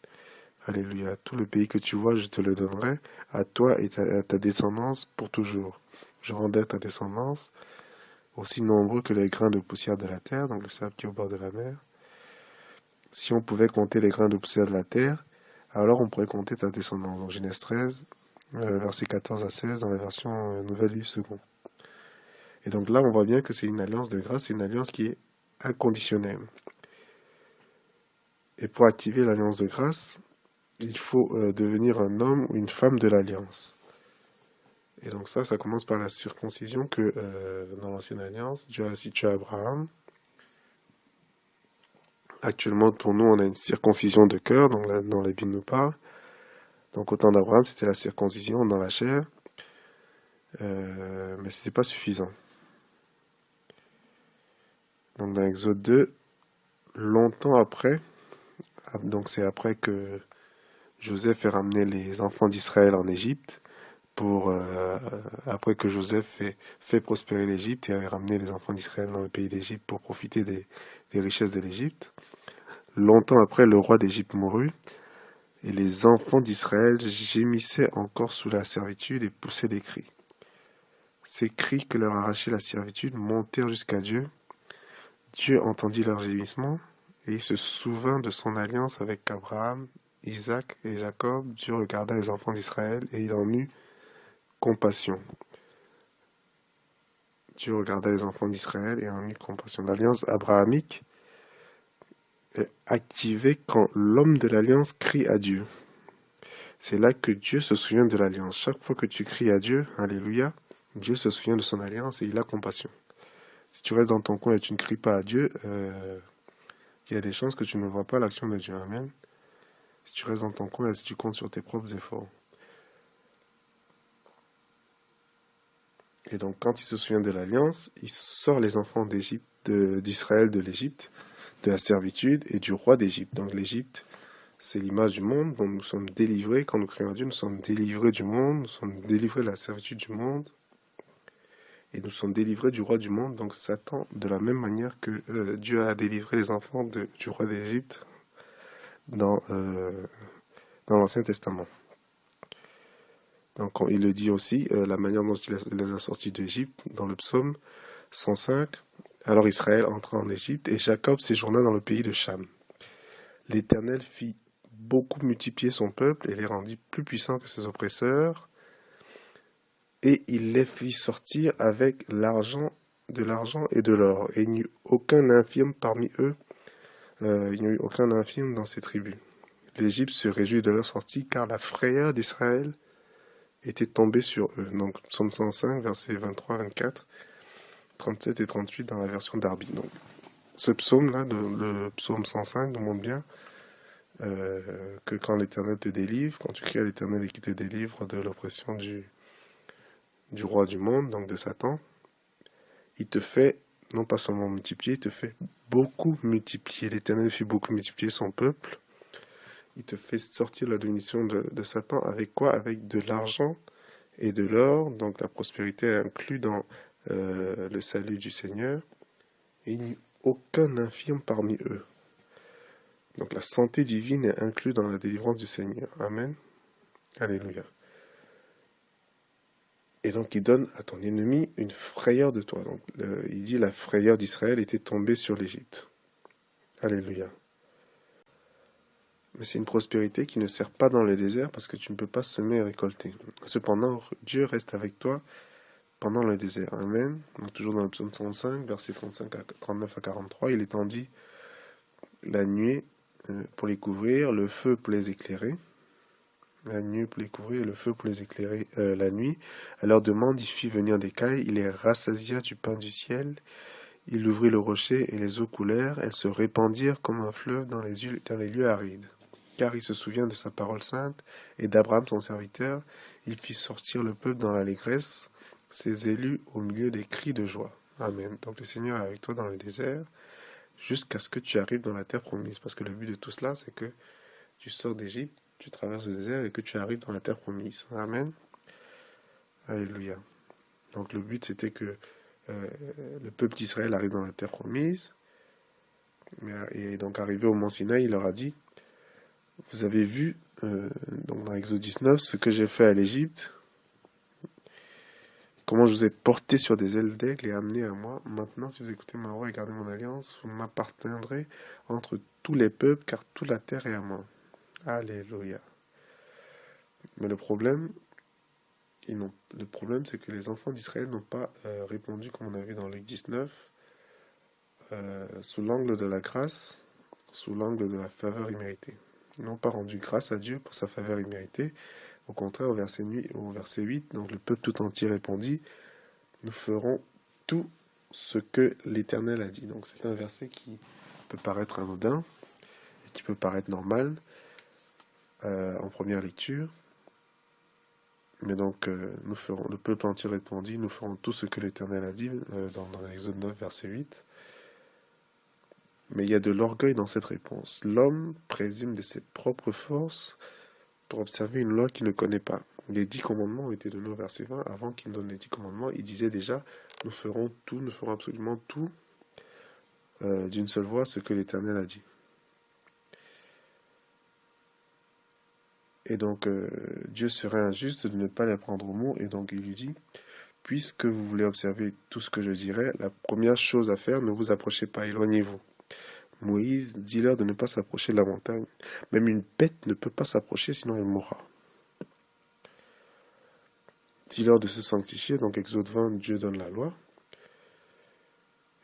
Alléluia. Tout le pays que tu vois, je te le donnerai à toi et à ta descendance pour toujours. Je rendrai ta descendance aussi nombreux que les grains de poussière de la terre, donc le sable qui est au bord de la mer. Si on pouvait compter les grains de poussière de la terre, alors on pourrait compter ta descendance. Donc Genèse 13, versets 14 à 16, dans la version Nouvelle Livre Second. Et donc là, on voit bien que c'est une alliance de grâce, c'est une alliance qui est inconditionnelle. Et pour activer l'alliance de grâce, il faut devenir un homme ou une femme de l'alliance. Et donc ça commence par la circoncision que dans l'ancienne alliance, Dieu a institué à Abraham. Actuellement, pour nous, on a une circoncision de cœur, donc là, dans la Bible nous parle. Donc au temps d'Abraham, c'était la circoncision dans la chair, mais c'était pas suffisant. Donc dans Exode 2, longtemps après, donc c'est après que Joseph ait ramené les enfants d'Israël en Égypte, après que Joseph fait prospérer l'Égypte et ait ramené les enfants d'Israël dans le pays d'Égypte pour profiter des richesses de l'Égypte. Longtemps après, le roi d'Égypte mourut, et les enfants d'Israël gémissaient encore sous la servitude et poussaient des cris. Ces cris que leur arrachait la servitude montèrent jusqu'à Dieu. Dieu entendit leurs gémissements, et il se souvint de son alliance avec Abraham, Isaac et Jacob. Dieu regarda les enfants d'Israël, et il en eut compassion. Dieu regarda les enfants d'Israël et en eut compassion. L'alliance abrahamique est activée quand l'homme de l'alliance crie à Dieu. C'est là que Dieu se souvient de l'alliance. Chaque fois que tu cries à Dieu, Alléluia, Dieu se souvient de son alliance et il a compassion. Si tu restes dans ton coin et tu ne cries pas à Dieu, il y a des chances que tu ne vois pas l'action de Dieu. Amen. Si tu restes dans ton coin et si tu comptes sur tes propres efforts. Et donc, quand il se souvient de l'alliance, il sort les enfants d'Israël de l'Égypte, de la servitude et du roi d'Égypte. Donc, l'Égypte, c'est l'image du monde dont nous sommes délivrés. Quand nous crions à Dieu, nous sommes délivrés du monde, nous sommes délivrés de la servitude du monde. Et nous sommes délivrés du roi du monde, donc Satan, de la même manière que Dieu a délivré les enfants du roi d'Égypte dans l'Ancien Testament. Donc il le dit aussi, la manière dont il les a sortis d'Égypte, dans le psaume 105. Alors Israël entra en Égypte et Jacob séjourna dans le pays de Cham. L'Éternel fit beaucoup multiplier son peuple et les rendit plus puissants que ses oppresseurs. Et il les fit sortir avec de l'argent et de l'or. Et il n'y eut aucun infirme parmi eux, il n'y eut aucun infirme dans ces tribus. L'Égypte se réjouit de leur sortie, car la frayeur d'Israël était tombée sur eux. Donc, psaume 105, versets 23, 24, 37 et 38 dans la version d'Arbi. Donc, ce psaume-là, le psaume 105, nous montre bien que quand l'Éternel te délivre, quand tu cries à l'Éternel et qu'il te délivre de l'oppression du roi du monde, donc de Satan, il te fait, non pas seulement multiplier, il te fait beaucoup multiplier. L'Éternel fait beaucoup multiplier son peuple. Il te fait sortir la domination de Satan avec quoi? Avec de l'argent et de l'or. Donc la prospérité est inclue dans le salut du Seigneur. Et il n'y a aucun infirme parmi eux. Donc la santé divine est inclue dans la délivrance du Seigneur. Amen. Alléluia. Et donc il donne à ton ennemi une frayeur de toi. Donc il dit la frayeur d'Israël était tombée sur l'Égypte. Alléluia. Mais c'est une prospérité qui ne sert pas dans le désert parce que tu ne peux pas semer et récolter. Cependant, Dieu reste avec toi pendant le désert. Amen. Donc toujours dans le psaume 105, versets 39 à 43, il étendit la nuée pour les couvrir, le feu pour les éclairer. La nuée pour les couvrir et le feu pour les éclairer la nuit. À leur demande, il fit venir des cailles, il les rassasia du pain du ciel. Il ouvrit le rocher et les eaux coulèrent. Elles se répandirent comme un fleuve dans les lieux arides. Car il se souvient de sa parole sainte et d'Abraham son serviteur. Il fit sortir le peuple dans l'allégresse, ses élus au milieu des cris de joie. Amen. Donc le Seigneur est avec toi dans le désert jusqu'à ce que tu arrives dans la terre promise. Parce que le but de tout cela, c'est que tu sors d'Égypte, tu traverses le désert et que tu arrives dans la terre promise. Amen. Alléluia. Donc le but, c'était que le peuple d'Israël arrive dans la terre promise. Et donc arrivé au mont Sinaï, il leur a dit, vous avez vu, donc dans Exode 19, ce que j'ai fait à l'Égypte, comment je vous ai porté sur des ailes d'aigle et amené à moi. Maintenant, si vous écoutez ma voix et gardez mon alliance, vous m'appartiendrez entre tous les peuples, car toute la terre est à moi. Alléluia. Mais le problème, c'est que les enfants d'Israël n'ont pas répondu, comme on a vu dans Luc 19, sous l'angle de la grâce, sous l'angle de la faveur imméritée. Ils n'ont pas rendu grâce à Dieu pour sa faveur imméritée. Au contraire, au verset 8, donc le peuple tout entier répondit, nous ferons tout ce que l'Éternel a dit. Donc c'est un verset qui peut paraître anodin et qui peut paraître normal en première lecture. Mais donc le peuple entier répondit, nous ferons tout ce que l'Éternel a dit dans Exode 9, verset 8. Mais il y a de l'orgueil dans cette réponse. L'homme présume de ses propres forces pour observer une loi qu'il ne connaît pas. Les 10 commandements ont été donnés au verset 20. Avant qu'il donne les 10 commandements, il disait déjà, nous ferons absolument tout, d'une seule voix, ce que l'Éternel a dit. Et donc, Dieu serait injuste de ne pas les prendre au mot, et donc il lui dit, puisque vous voulez observer tout ce que je dirai, la première chose à faire, ne vous approchez pas, éloignez-vous. Moïse, dis-leur de ne pas s'approcher de la montagne. Même une bête ne peut pas s'approcher, sinon elle mourra. Dis-leur de se sanctifier, donc Exode 20, Dieu donne la loi.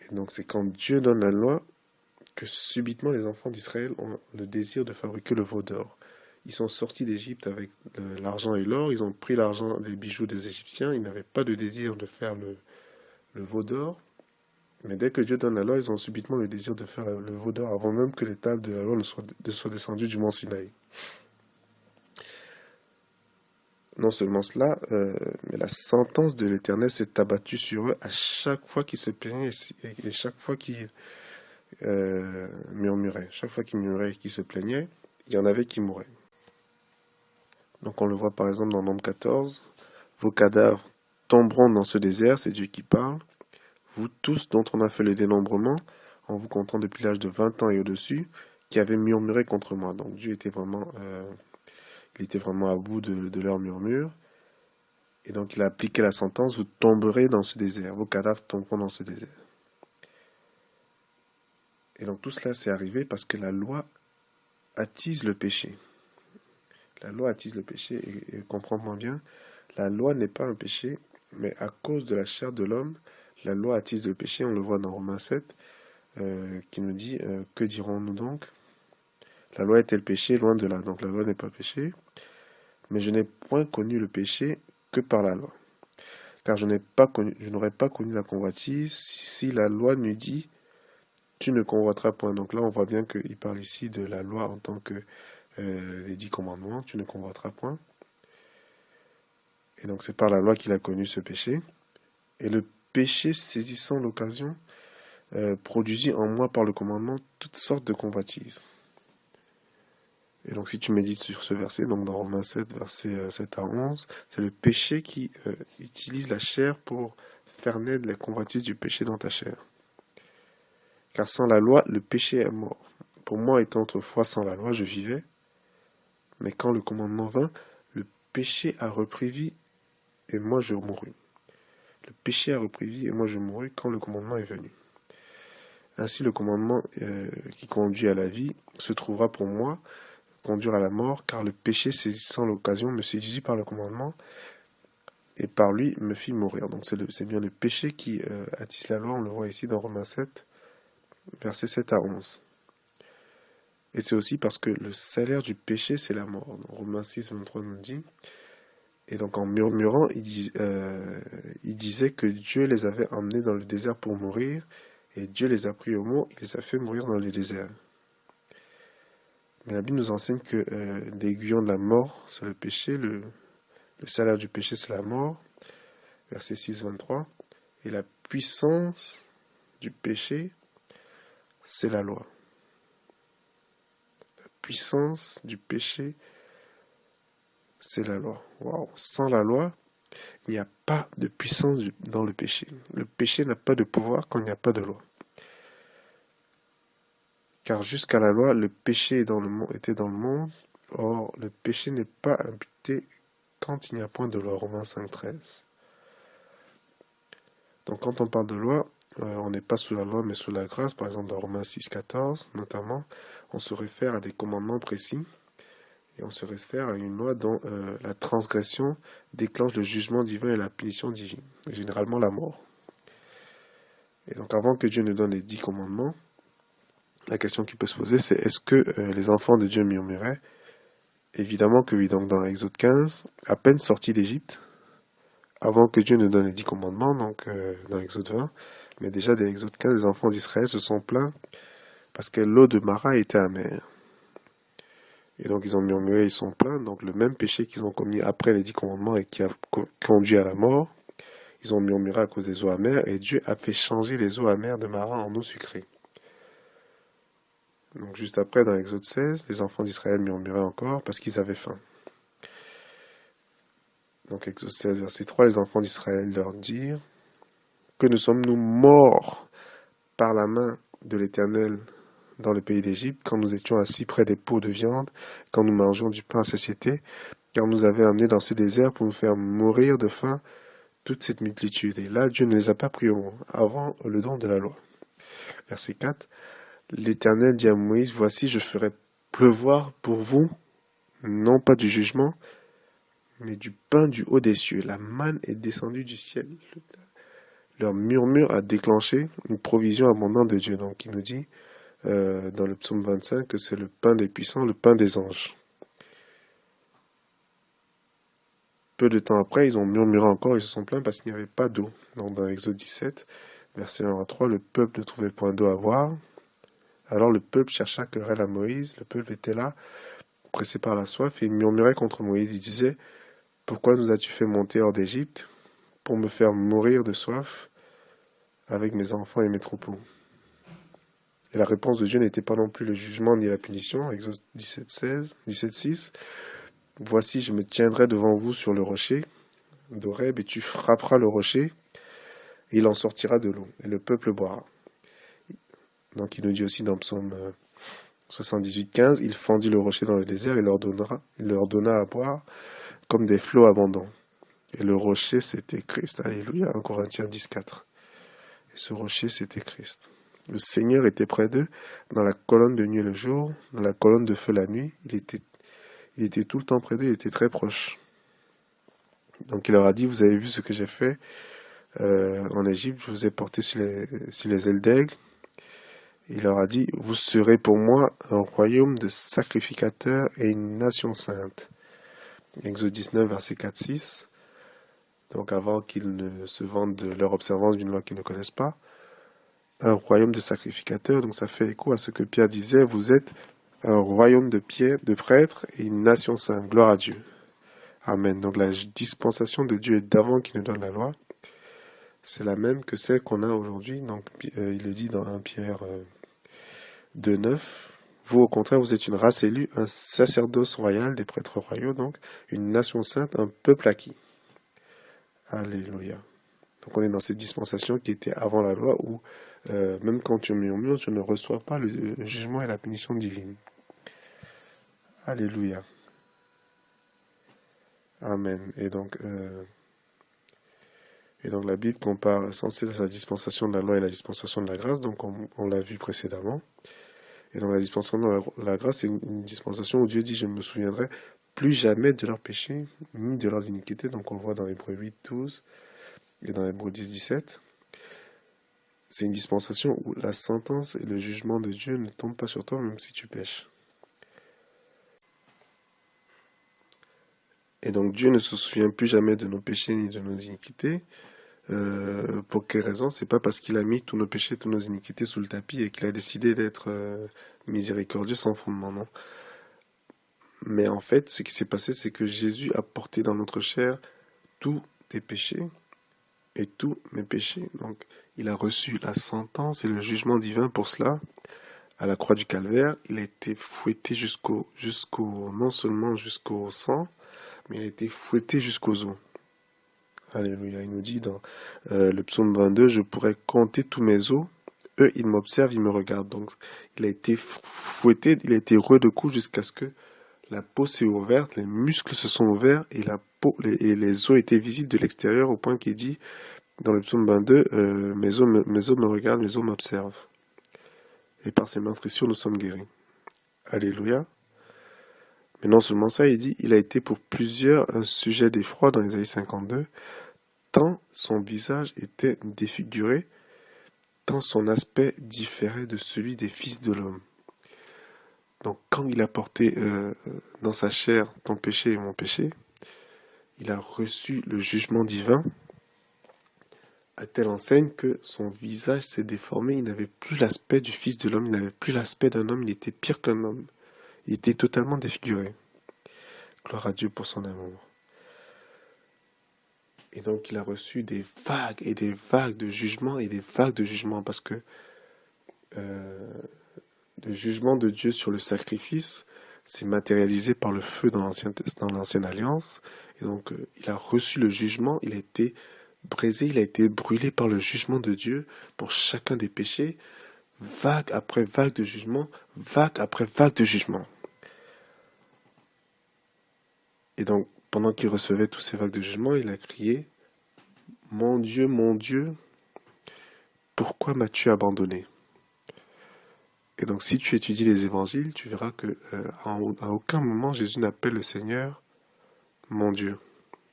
Et donc c'est quand Dieu donne la loi que subitement les enfants d'Israël ont le désir de fabriquer le veau d'or. Ils sont sortis d'Égypte avec l'argent et l'or, ils ont pris l'argent des bijoux des Égyptiens, ils n'avaient pas de désir de faire le veau d'or, mais dès que Dieu donne la loi, ils ont subitement le désir de faire le veau d'or avant même que les tables de la loi ne soient descendues du mont Sinaï. Non seulement cela, mais la sentence de l'Éternel s'est abattue sur eux à chaque fois qu'ils se plaignaient et chaque fois qu'ils murmuraient. Chaque fois qu'ils murmuraient et qu'ils se plaignaient, il y en avait qui mouraient. Donc on le voit par exemple dans Nombre 14. Vos cadavres tomberont dans ce désert, c'est Dieu qui parle. Vous tous dont on a fait le dénombrement, en vous comptant depuis l'âge de 20 ans et au-dessus, qui avez murmuré contre moi. Donc Dieu était vraiment... il était vraiment à bout de leurs murmures. Et donc il a appliqué la sentence, vous tomberez dans ce désert, vos cadavres tomberont dans ce désert. Et donc tout cela s'est arrivé parce que la loi attise le péché. La loi attise le péché, et comprends-moi bien, la loi n'est pas un péché, mais à cause de la chair de l'homme, la loi attise le péché, on le voit dans Romains 7, qui nous dit, que dirons-nous donc? La loi est-elle péché? Loin de là. Donc la loi n'est pas péché. Mais je n'ai point connu le péché que par la loi. Car je n'aurais pas connu la convoitise si la loi n'eût dit tu ne convoiteras point. Donc là, on voit bien qu'il parle ici de la loi en tant que les 10 commandements, tu ne convoiteras point. Et donc c'est par la loi qu'il a connu ce péché. Et le péché, saisissant l'occasion, produisit en moi par le commandement toutes sortes de convoitises. Et donc si tu médites sur ce verset, donc dans Romains 7, versets 7 à 11, c'est le péché qui utilise la chair pour faire naître les convoitises du péché dans ta chair. Car sans la loi, le péché est mort. Pour moi, étant autrefois sans la loi, je vivais. Mais quand le commandement vint, le péché a repris vie et moi je mourus. Le péché a repris vie et moi je mourus quand le commandement est venu. Ainsi le commandement qui conduit à la vie se trouvera pour moi conduire à la mort, car le péché saisissant l'occasion me séduisit par le commandement et par lui me fit mourir. Donc c'est bien le péché qui attise la loi, on le voit ici dans Romains 7, versets 7 à 11. Et c'est aussi parce que le salaire du péché, c'est la mort. Donc, Romains 6, 23 nous dit. Et donc en murmurant, il disait que Dieu les avait emmenés dans le désert pour mourir, et Dieu les a pris au mot, il les a fait mourir dans le désert. Mais la Bible nous enseigne que l'aiguillon de la mort, c'est le péché, le salaire du péché, c'est la mort. Verset 6, 23. Et la puissance du péché, c'est la loi. La puissance du péché, c'est la loi. Waouh. Sans la loi, il n'y a pas de puissance dans le péché. Le péché n'a pas de pouvoir quand il n'y a pas de loi. Car jusqu'à la loi, le péché était dans le monde. Or, le péché n'est pas imputé quand il n'y a point de loi. Romains 5, 13. Donc quand on parle de loi, on n'est pas sous la loi mais sous la grâce. Par exemple dans Romains 6, 14 notamment, on se réfère à des commandements précis. Et on se réfère à une loi dont la transgression déclenche le jugement divin et la punition divine. Et généralement la mort. Et donc avant que Dieu ne donne les 10 commandements, la question qui peut se poser, c'est est-ce que les enfants de Dieu murmuraient? Évidemment que oui. Donc dans Exode 15, à peine sortis d'Égypte, avant que Dieu ne donne les 10 commandements, donc dans Exode 20, mais déjà dans Exode 15, les enfants d'Israël se sont plaints parce que l'eau de Mara était amère. Et donc ils ont murmuré, ils sont plaints. Donc le même péché qu'ils ont commis après les 10 commandements et qui a conduit à la mort, ils ont murmuré à cause des eaux amères, et Dieu a fait changer les eaux amères de Mara en eau sucrée. Donc juste après, dans Exode 16, les enfants d'Israël murmuraient encore parce qu'ils avaient faim. Donc Exode 16, verset 3, les enfants d'Israël leur dirent « Que ne sommes-nous morts par la main de l'Éternel dans le pays d'Égypte, quand nous étions assis près des pots de viande, quand nous mangions du pain à satiété, car nous avait amenés dans ce désert pour nous faire mourir de faim toute cette multitude. » Et là, Dieu ne les a pas pris au mot, avant le don de la loi. Verset 4, l'Éternel dit à Moïse, « Voici, je ferai pleuvoir pour vous, non pas du jugement, mais du pain du haut des cieux. » La manne est descendue du ciel. Leur murmure a déclenché une provision abondante de Dieu. Donc il nous dit dans le psaume 25 que c'est le pain des puissants, le pain des anges. peu de temps après, ils ont murmuré encore, ils se sont plaints parce qu'il n'y avait pas d'eau. Donc dans Exode 17, verset 1 à 3, le peuple ne trouvait point d'eau à boire. Alors le peuple chercha querelle à Moïse. Le peuple était là, pressé par la soif, et il murmurait contre Moïse. Il disait, pourquoi nous as-tu fait monter hors d'Égypte pour me faire mourir de soif avec mes enfants et mes troupeaux? Et la réponse de Dieu n'était pas non plus le jugement ni la punition. Exode 17:6. Voici, je me tiendrai devant vous sur le rocher d'Horeb, et tu frapperas le rocher, et il en sortira de l'eau, et le peuple boira. Donc il nous dit aussi dans Psaume 78:15, il fendit le rocher dans le désert, et il leur donna à boire comme des flots abondants. Et le rocher, c'était Christ. Alléluia, 1 Corinthiens 10:4. Et ce rocher, c'était Christ. Le Seigneur était près d'eux, dans la colonne de nuit le jour, dans la colonne de feu la nuit. Il était tout le temps près d'eux, il était très proche. Donc il leur a dit, vous avez vu ce que j'ai fait en Égypte, je vous ai porté sur les ailes d'aigle. Il leur a dit, vous serez pour moi un royaume de sacrificateurs et une nation sainte. Exode 19, verset 4-6. Donc avant qu'ils ne se vantent de leur observance d'une loi qu'ils ne connaissent pas. Un royaume de sacrificateurs, donc ça fait écho à ce que Pierre disait, vous êtes un royaume de prêtres et une nation sainte. Gloire à Dieu. Amen. Donc la dispensation de Dieu d'avant qui nous donne la loi, c'est la même que celle qu'on a aujourd'hui. Donc il le dit dans 1 Pierre 2:9. Vous au contraire, vous êtes une race élue, un sacerdoce royal, des prêtres royaux, donc une nation sainte, un peuple acquis. Alléluia. Donc on est dans cette dispensation qui était avant la loi où même quand tu murmures, tu ne reçois pas le jugement et la punition divine. Alléluia. Amen. Et donc la Bible compare sans cesse la dispensation de la loi et la dispensation de la grâce, donc on l'a vu précédemment. Et dans la dispensation de la grâce, c'est une dispensation où Dieu dit, je ne me souviendrai plus jamais de leurs péchés, ni de leurs iniquités. Donc on le voit dans Hébreux 8:12 et dans Hébreux 10:17. C'est une dispensation où la sentence et le jugement de Dieu ne tombent pas sur toi, même si tu pêches. Et donc Dieu ne se souvient plus jamais de nos péchés ni de nos iniquités. Pour quelle raison? C'est pas parce qu'il a mis tous nos péchés, toutes nos iniquités sous le tapis et qu'il a décidé d'être miséricordieux sans fondement, non. Mais en fait, ce qui s'est passé, c'est que Jésus a porté dans notre chair tous tes péchés et tous mes péchés. Donc, il a reçu la sentence et le jugement divin pour cela. À la croix du Calvaire, il a été fouetté non seulement jusqu'au sang, mais il a été fouetté jusqu'aux os. Alléluia. Il nous dit dans le psaume 22, je pourrais compter tous mes os. Eux, ils m'observent, ils me regardent. Donc, il a été fouetté, il a été roué de coups jusqu'à ce que la peau s'est ouverte, les muscles se sont ouverts et la peau et les os étaient visibles de l'extérieur au point qu'il dit dans le psaume 22, mes os me regardent, mes os m'observent. Et par ces meurtrissures, nous sommes guéris. Alléluia. Mais non seulement ça, il dit, il a été pour plusieurs un sujet d'effroi dans Ésaïe 52, tant son visage était défiguré, tant son aspect différait de celui des fils de l'homme. Donc quand il a porté dans sa chair ton péché et mon péché, il a reçu le jugement divin à telle enseigne que son visage s'est déformé, il n'avait plus l'aspect du fils de l'homme, il n'avait plus l'aspect d'un homme, il était pire qu'un homme. Il était totalement défiguré. Gloire à Dieu pour son amour. Et donc il a reçu des vagues et des vagues de jugement et des vagues de jugement parce que le jugement de Dieu sur le sacrifice s'est matérialisé par le feu dans l'ancienne alliance. Et donc il a reçu le jugement, il a été brisé, il a été brûlé par le jugement de Dieu pour chacun des péchés, vague après vague de jugement, vague après vague de jugement. Et donc, pendant qu'il recevait tous ces vagues de jugement, il a crié, mon Dieu, pourquoi m'as-tu abandonné? Et donc, si tu étudies les évangiles, tu verras que à aucun moment Jésus n'appelle le Seigneur mon Dieu.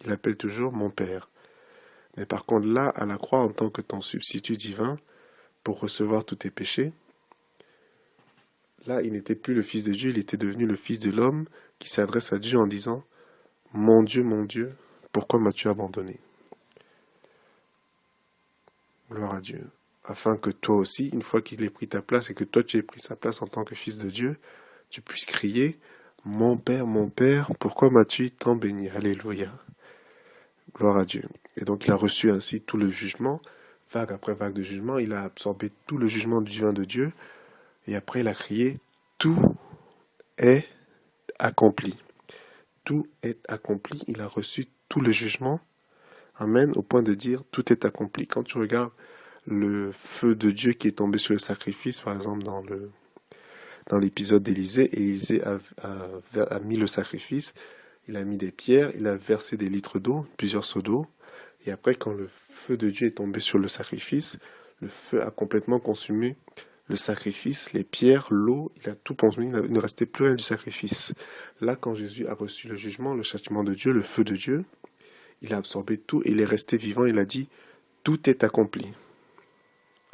Il appelle toujours mon Père. Mais par contre, là, à la croix, en tant que ton substitut divin, pour recevoir tous tes péchés, là, il n'était plus le Fils de Dieu, il était devenu le Fils de l'homme qui s'adresse à Dieu en disant, mon Dieu, pourquoi m'as-tu abandonné? Gloire à Dieu. Afin que toi aussi, une fois qu'il ait pris ta place et que toi tu aies pris sa place en tant que fils de Dieu, tu puisses crier, mon Père, pourquoi m'as-tu tant béni? Alléluia. Gloire à Dieu. Et donc il a reçu ainsi tout le jugement, vague après vague de jugement, il a absorbé tout le jugement divin de Dieu, et après il a crié, tout est accompli. Tout est accompli, il a reçu tout le jugement, amen, au point de dire, tout est accompli. Quand tu regardes le feu de Dieu qui est tombé sur le sacrifice, par exemple dans l'épisode d'Élisée, Élisée a mis le sacrifice, il a mis des pierres, il a versé des litres d'eau, plusieurs seaux d'eau, et après quand le feu de Dieu est tombé sur le sacrifice, le feu a complètement consumé le sacrifice, les pierres, l'eau, il a tout consumé, il ne restait plus rien du sacrifice. Là, quand Jésus a reçu le jugement, le châtiment de Dieu, le feu de Dieu, il a absorbé tout et il est resté vivant, il a dit, tout est accompli.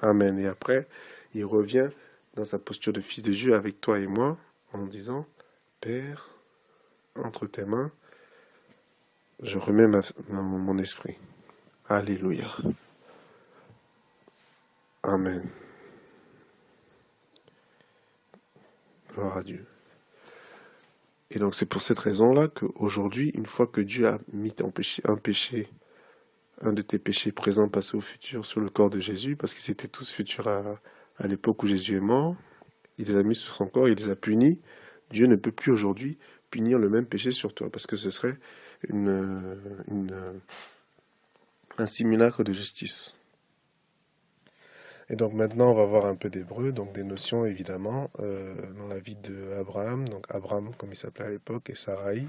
Amen. Et après, il revient dans sa posture de fils de Dieu avec toi et moi, en disant, Père, entre tes mains, je remets mon esprit. Alléluia. Amen. Gloire à Dieu. Et donc c'est pour cette raison-là qu'aujourd'hui, une fois que Dieu a mis un de tes péchés présents, passés au futur, sur le corps de Jésus, parce qu'ils étaient tous futurs à l'époque où Jésus est mort, il les a mis sur son corps, il les a punis. Dieu ne peut plus aujourd'hui punir le même péché sur toi, parce que ce serait un simulacre de justice. Et donc maintenant, on va voir un peu d'hébreu, donc des notions évidemment dans la vie d'Abraham, donc Abraham comme il s'appelait à l'époque, et Sarai.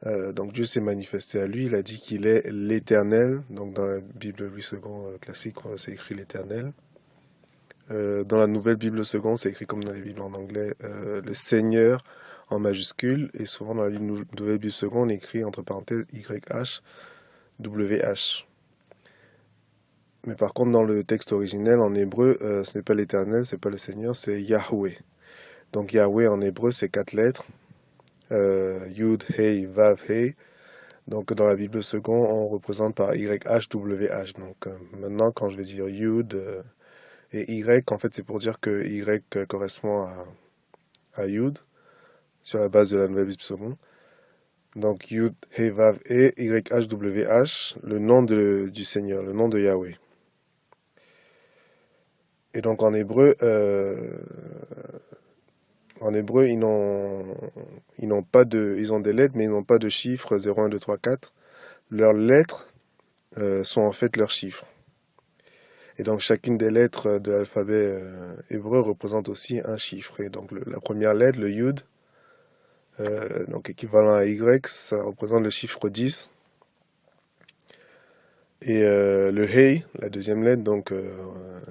Donc Dieu s'est manifesté à lui, il a dit qu'il est l'Éternel, donc dans la Bible Louis II classique, c'est écrit l'Éternel. Dans la nouvelle Bible II, c'est écrit comme dans les Bibles en anglais, le Seigneur en majuscule, et souvent dans la nouvelle Bible II, on écrit entre parenthèses YH, WH. Mais par contre, dans le texte originel, en hébreu, ce n'est pas l'Éternel, c'est pas le Seigneur, c'est Yahweh. Donc Yahweh en hébreu, c'est 4 lettres. Yud, Hey, Vav, Hey. Donc dans la Bible seconde, on représente par YHWH. Donc maintenant, quand je vais dire Yud et Y, en fait, c'est pour dire que Y correspond à Yud, sur la base de la nouvelle Bible seconde. Donc Yud, Hey, Vav, Hey, YHWH, le nom du Seigneur, le nom de Yahweh. Et donc en hébreu, ils ont des lettres, mais ils n'ont pas de chiffres 0, 1, 2, 3, 4. Leurs lettres sont en fait leurs chiffres. Et donc chacune des lettres de l'alphabet hébreu représente aussi un chiffre. Et donc la première lettre, le Yud, donc équivalent à Y, ça représente le chiffre 10. Et le Hey, la deuxième lettre, donc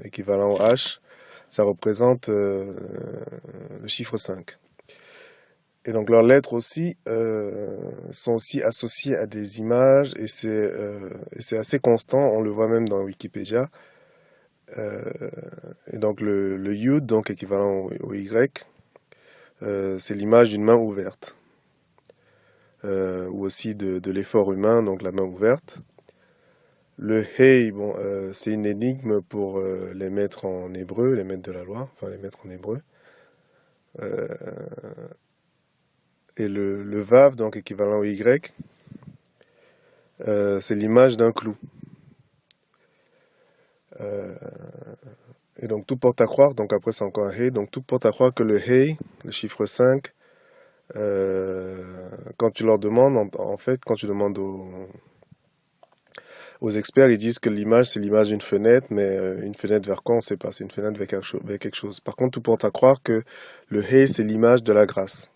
équivalent au H, ça représente le chiffre 5. Et donc leurs lettres aussi sont aussi associées à des images, et c'est assez constant, on le voit même dans Wikipédia. Et donc le Yud, donc équivalent au Y, c'est l'image d'une main ouverte, ou aussi de l'effort humain, donc la main ouverte. Le Hey, c'est une énigme pour les maîtres en hébreu, les maîtres de la loi, enfin les maîtres en hébreu. Et le Vav, donc équivalent au Y, c'est l'image d'un clou. Et donc tout porte à croire, donc après c'est encore un Hey, donc tout porte à croire que le Hey, le chiffre 5, quand tu leur demandes, en fait, quand tu demandes aux experts, ils disent que l'image, c'est l'image d'une fenêtre, mais une fenêtre vers quoi, on ne sait pas, c'est une fenêtre vers quelque chose. Par contre, tout porte à croire que le Hey, c'est l'image de la grâce.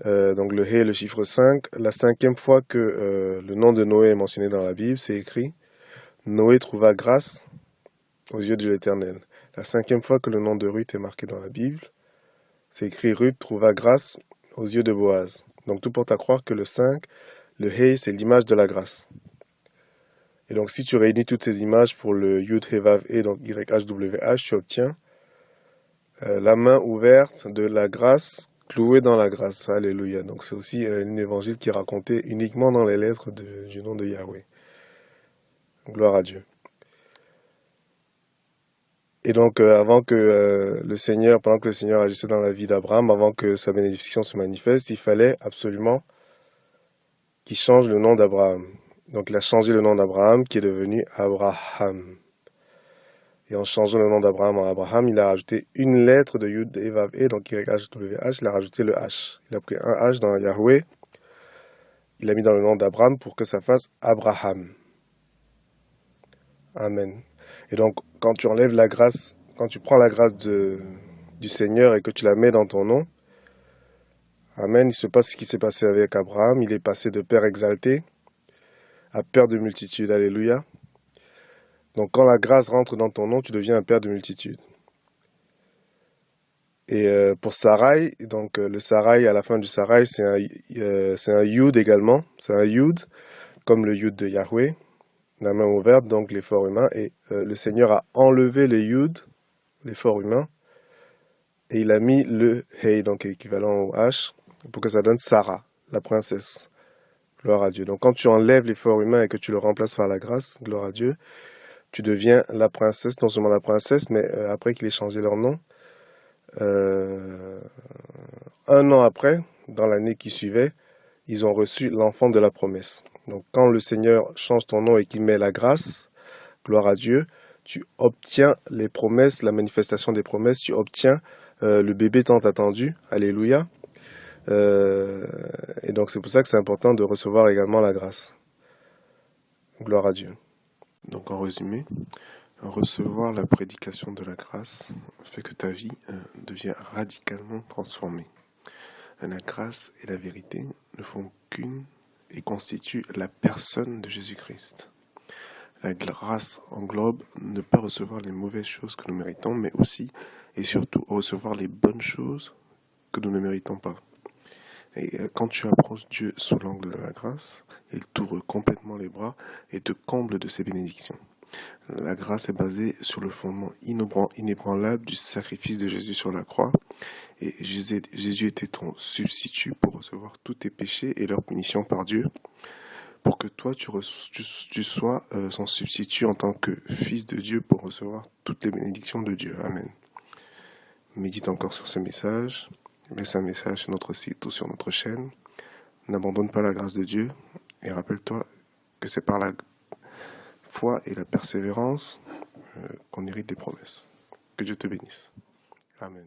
Donc le Hey, le chiffre 5, la 5e fois que le nom de Noé est mentionné dans la Bible, c'est écrit « Noé trouva grâce aux yeux de l'Éternel ». La 5e fois que le nom de Ruth est marqué dans la Bible, c'est écrit « Ruth trouva grâce aux yeux de Boaz ». Donc tout porte à croire que le 5, le Hey, c'est l'image de la grâce. Et donc si tu réunis toutes ces images pour le Yud, He, Vav, E, donc YHWH, tu obtiens la main ouverte de la grâce cloué dans la grâce. Alléluia. Donc c'est aussi un évangile qui est raconté uniquement dans les lettres du nom de Yahweh. Gloire à Dieu. Et donc avant que le Seigneur, pendant que le Seigneur agissait dans la vie d'Abraham, avant que sa bénédiction se manifeste, il fallait absolument qu'il change le nom d'Abraham. Donc il a changé le nom d'Abraham qui est devenu Abraham. Et en changeant le nom d'Abraham en Abraham, il a rajouté une lettre de Yud et Vav E, donc YHWH, il a rajouté le H. Il a pris un H dans Yahweh, il l'a mis dans le nom d'Abraham pour que ça fasse Abraham. Amen. Et donc, quand tu enlèves la grâce, quand tu prends la grâce du Seigneur et que tu la mets dans ton nom, Amen, il se passe ce qui s'est passé avec Abraham, il est passé de père exalté à père de multitude. Alléluia. Donc quand la grâce rentre dans ton nom, tu deviens un père de multitude. Et pour Sarai, donc le Sarai, à la fin du Sarai, c'est un Yud également. C'est un Yud, comme le Yud de Yahweh, la main ouverte, donc l'effort humain. Et le Seigneur a enlevé le Yud, l'effort humain, et il a mis le Hey, donc équivalent au H, pour que ça donne Sarah, la princesse. Gloire à Dieu. Donc quand tu enlèves l'effort humain et que tu le remplaces par la grâce, gloire à Dieu, tu deviens la princesse, non seulement la princesse, mais après qu'il ait changé leur nom, un an après, dans l'année qui suivait, ils ont reçu l'enfant de la promesse. Donc quand le Seigneur change ton nom et qu'il met la grâce, gloire à Dieu, tu obtiens les promesses, la manifestation des promesses, tu obtiens le bébé tant attendu. Alléluia. Et donc c'est pour ça que c'est important de recevoir également la grâce. Gloire à Dieu. Donc en résumé, recevoir la prédication de la grâce fait que ta vie devient radicalement transformée. La grâce et la vérité ne font qu'une et constituent la personne de Jésus-Christ. La grâce englobe ne pas recevoir les mauvaises choses que nous méritons, mais aussi et surtout recevoir les bonnes choses que nous ne méritons pas. Et quand tu approches Dieu sous l'angle de la grâce, il t'ouvre complètement les bras et te comble de ses bénédictions. La grâce est basée sur le fondement inébranlable du sacrifice de Jésus sur la croix. Et Jésus était ton substitut pour recevoir tous tes péchés et leur punition par Dieu, pour que toi tu sois son substitut en tant que fils de Dieu pour recevoir toutes les bénédictions de Dieu. Amen. Médite encore sur ce message. Laisse un message sur notre site ou sur notre chaîne. N'abandonne pas la grâce de Dieu et rappelle-toi que c'est par la foi et la persévérance qu'on hérite des promesses. Que Dieu te bénisse. Amen.